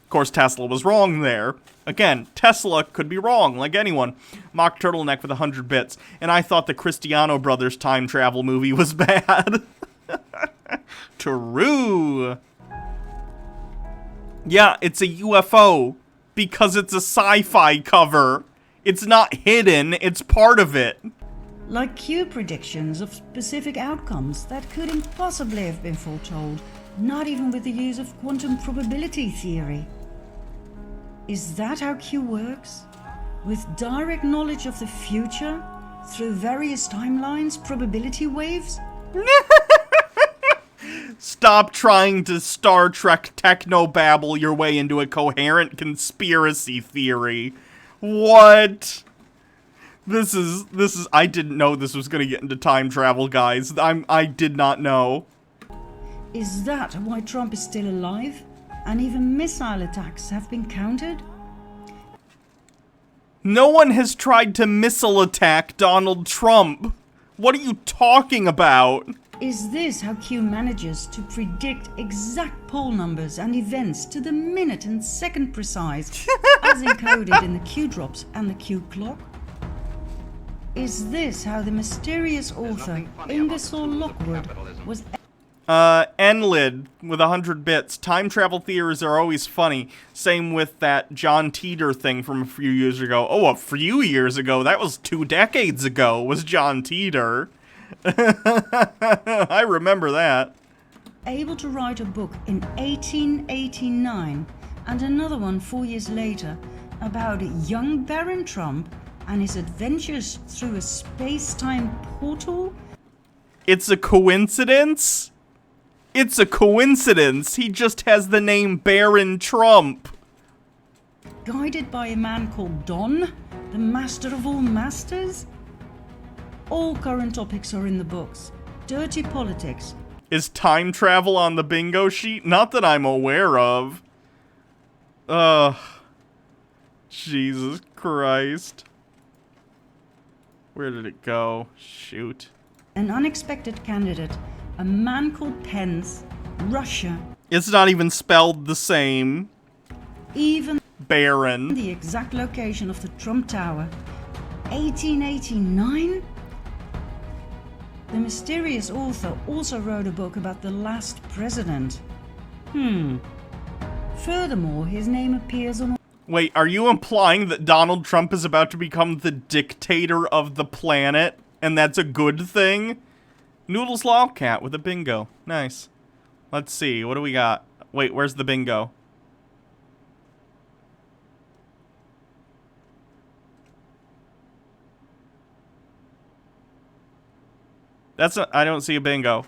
Of course, Tesla was wrong there. Again, Tesla could be wrong, like anyone. Mock Turtleneck with 100 bits. And I thought the Cristiano Brothers time travel movie was bad. True. Yeah, it's a UFO. Because it's a sci-fi cover. It's not hidden, it's part of it. Like Q predictions of specific outcomes that could impossibly have been foretold, not even with the use of quantum probability theory. Is that how Q works? With direct knowledge of the future through various timelines, probability waves? Stop trying to Star Trek technobabble your way into a coherent conspiracy theory. What? This is, I didn't know this was gonna get into time travel, guys. I did not know. Is that why Trump is still alive? And even missile attacks have been countered? No one has tried to missile attack Donald Trump. What are you talking about? Is this how Q manages to predict exact poll numbers and events to the minute and second precise, as encoded in the Q drops and the Q clock? Is this how the mysterious author Ingersoll Lockwood was... Enlid with 100 bits. Time travel theories are always funny. Same with that John Teeter thing from a few years ago. Oh, a few years ago? That was 2 decades ago, was John Teeter. I remember that. able to write a book in 1889 and another one 4 years later about young Baron Trump and his adventures through a space-time portal? It's a coincidence? It's a coincidence. He just has the name Baron Trump. Guided by a man called Don, the master of all masters? All current topics are in the books. Dirty politics. Is time travel on the bingo sheet? Not that I'm aware of. Ugh. Jesus Christ. Where did it go? Shoot. An unexpected candidate, a man called Pence, Russia. It's not even spelled the same. Even Baron. the exact location of the Trump Tower. 1889? The mysterious author also wrote a book about the last president. Furthermore, his name appears on... Wait, are you implying that Donald Trump is about to become the dictator of the planet? And that's a good thing? Noodles Lolcat with a bingo. Nice. Let's see, what do we got? Wait, where's the bingo? That's a, I don't see a bingo.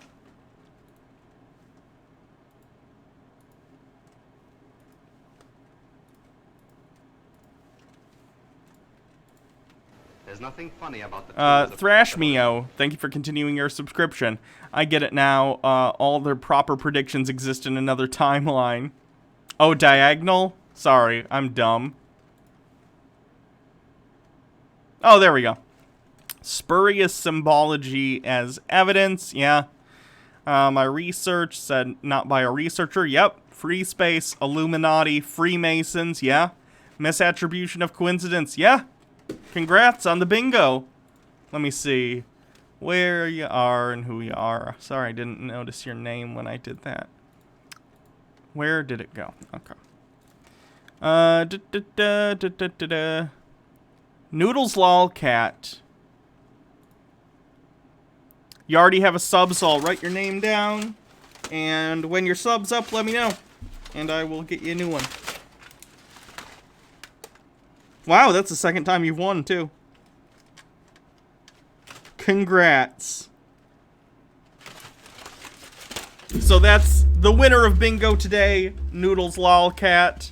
There's nothing funny about the Thrash Mio, thank you for continuing your subscription. I get it now. All their proper predictions exist in another timeline. Oh, diagonal? Sorry, I'm dumb. Oh, there we go. Spurious symbology as evidence, yeah. My research said not by a researcher, yep. Free space, Illuminati, Freemasons, yeah. Misattribution of coincidence, yeah. Congrats on the bingo. Let me see where you are and who you are. Sorry, I didn't notice your name when I did that. Where did it go? Okay. Noodles Lolcat. You already have a sub, so I'll write your name down. And when your sub's up, let me know. And I will get you a new one. Wow, that's the second time you've won, too. Congrats. So that's the winner of bingo today, Noodles Lolcat.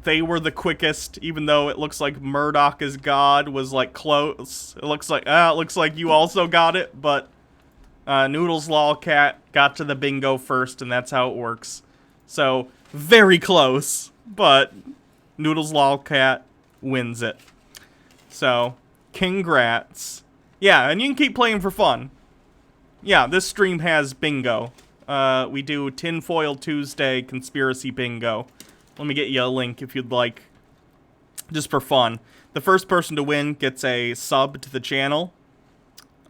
They were the quickest, even though it looks like Murdoch is God was like close. It looks like you also got it, but Noodles Lolcat got to the bingo first, and that's how it works. So very close, but Noodles Lolcat wins it. So congrats. Yeah, and you can keep playing for fun. Yeah, this stream has bingo. We do Tinfoil Tuesday Conspiracy Bingo. Let me get you a link if you'd like. Just for fun. The first person to win gets a sub to the channel.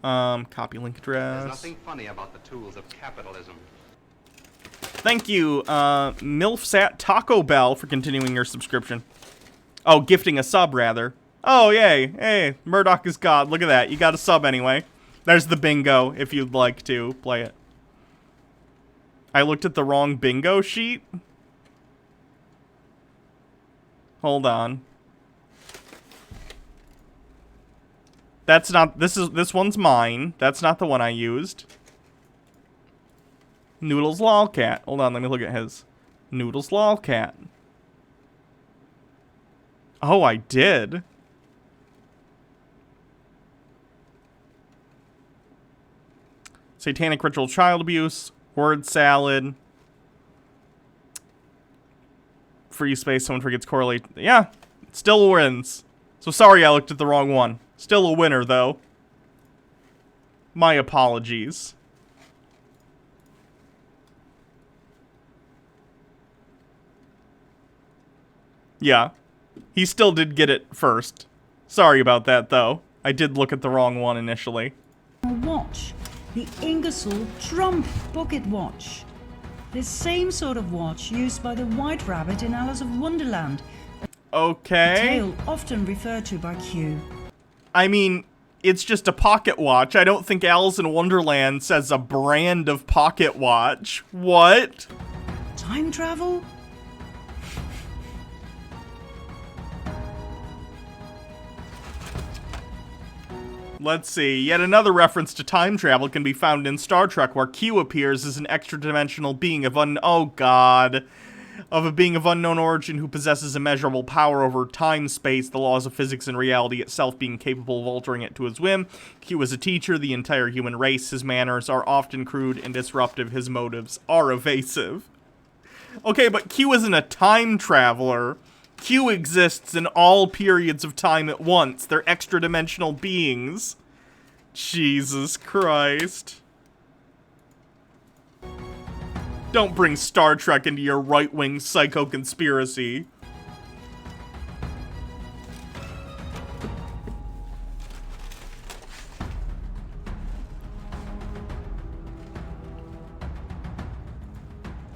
Copy link address. There's nothing funny about the tools of capitalism. Thank you, MilfSat Taco Bell for continuing your subscription. Oh, gifting a sub, rather. Oh, yay. Hey, Murdoch is God. Look at that. You got a sub anyway. There's the bingo, if you'd like to play it. I looked at the wrong bingo sheet. Hold on. That's not, this one's mine. That's not the one I used. Noodles Lolcat. Hold on, let me look at his. Noodles Lolcat. Oh, I did. Satanic ritual child abuse. Word salad. Free space, someone forgets correlate. Yeah, still wins. So sorry I looked at the wrong one. Still a winner, though. My apologies. Yeah. He still did get it first. Sorry about that, though. I did look at the wrong one initially. Watch. The Ingersoll Trump pocket watch. The same sort of watch used by the White Rabbit in Alice of Wonderland. Okay. A tale often referred to by Q. I mean, it's just a pocket watch. I don't think Alice in Wonderland says a brand of pocket watch. What? Time travel? Let's see. Yet another reference to time travel can be found in Star Trek, where Q appears as an extra-dimensional being of a being of unknown origin who possesses immeasurable power over time-space, the laws of physics and reality itself being capable of altering it to his whim. Q is a teacher, the entire human race. His manners are often crude and disruptive. His motives are evasive. Okay, but Q isn't a time traveler. Q exists in all periods of time at once. They're extra-dimensional beings. Jesus Christ. Don't bring Star Trek into your right-wing psycho-conspiracy.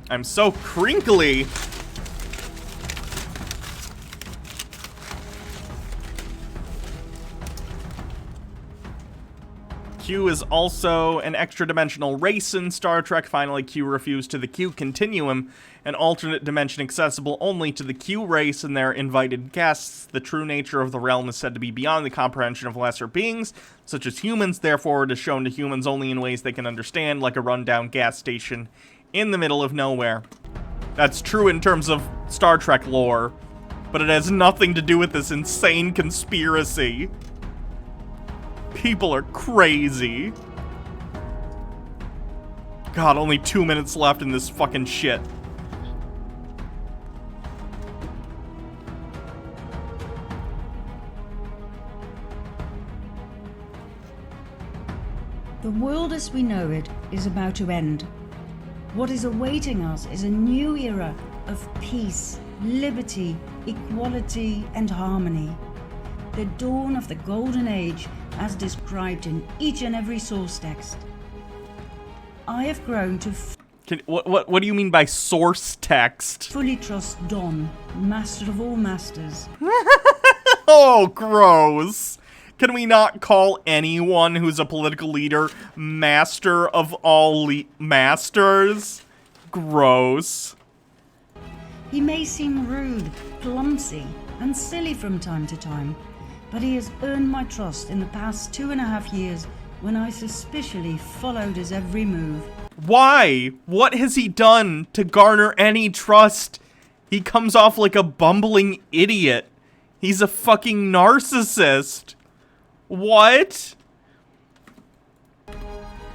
I'm so crinkly. Q is also an extra-dimensional race in Star Trek. Finally, Q refused to the Q Continuum, an alternate dimension accessible only to the Q race and their invited guests. The true nature of the realm is said to be beyond the comprehension of lesser beings, such as humans. Therefore, it is shown to humans only in ways they can understand, like a rundown gas station in the middle of nowhere. That's true in terms of Star Trek lore, but it has nothing to do with this insane conspiracy. People are crazy. God, only 2 minutes left in this fucking shit. The world as we know it is about to end. What is awaiting us is a new era of peace, liberty, equality, and harmony. The dawn of the golden age as described in each and every source text. I have grown to what do you mean by source text? fully trust Don, master of all masters. Oh, gross. Can we not call anyone who's a political leader master of all masters? Gross. He may seem rude, clumsy, and silly from time to time, but he has earned my trust in the past 2.5 years when I suspiciously followed his every move. Why? What has he done to garner any trust? He comes off like a bumbling idiot. He's a fucking narcissist. What?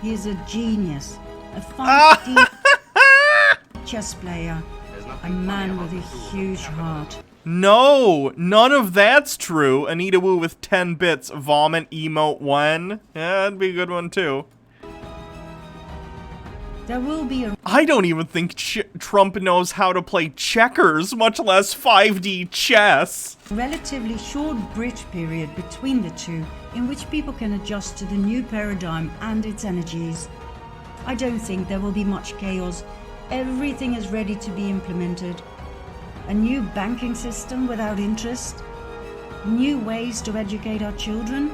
He is a genius, a feisty chess player, a man with a huge heart. No, none of that's true. Anita Wu with 10 bits. Vomit emote 1. Yeah, that'd be a good one too. There will be a I don't even think Trump knows how to play checkers, much less 5D chess. relatively short bridge period between the two in which people can adjust to the new paradigm and its energies. I don't think there will be much chaos. Everything is ready to be implemented. A new banking system without interest. New ways to educate our children.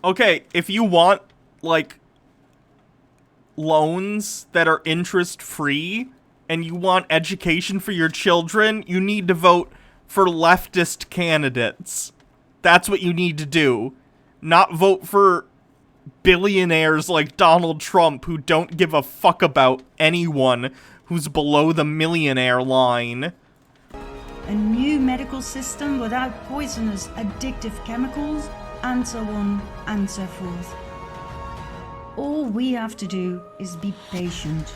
Okay, if you want, like, loans that are interest-free, and you want education for your children, you need to vote for leftist candidates. That's what you need to do. Not vote for billionaires like Donald Trump who don't give a fuck about anyone who's below the millionaire line. A new medical system without poisonous, addictive chemicals, and so on and so forth. All we have to do is be patient.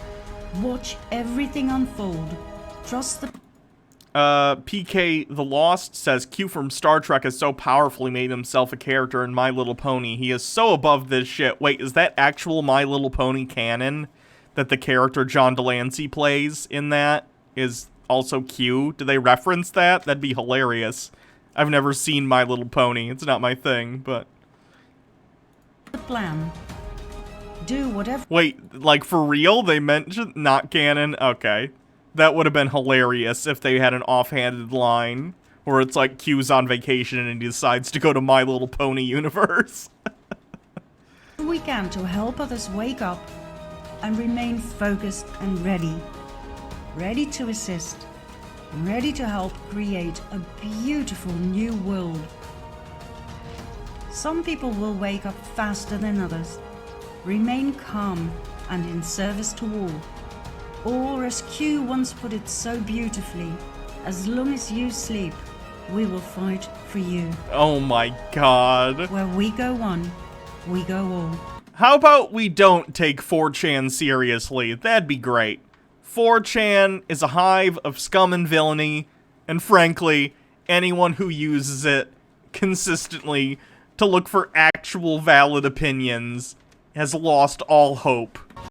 Watch everything unfold. Trust the... PK The Lost says, Q from Star Trek has so powerfully made himself a character in My Little Pony. He is so above this shit. Wait, is that actual My Little Pony canon? That the character John Delancey plays in that is also Q? Do they reference that? That'd be hilarious. I've never seen My Little Pony. It's not my thing, but... The plan. Do whatever... Wait, like for real? They mentioned not canon? Okay. That would have been hilarious if they had an offhanded line where it's like Q's on vacation and he decides to go to My Little Pony universe. we can to help others wake up and remain focused and ready. Ready to assist. Ready to help create a beautiful new world. Some people will wake up faster than others. Remain calm and in service to all. Or as Q once put it so beautifully, as long as you sleep, we will fight for you. Oh my god. Where we go one, we go all. How about we don't take 4chan seriously? That'd be great. 4chan is a hive of scum and villainy, and frankly, anyone who uses it consistently to look for actual valid opinions has lost all hope.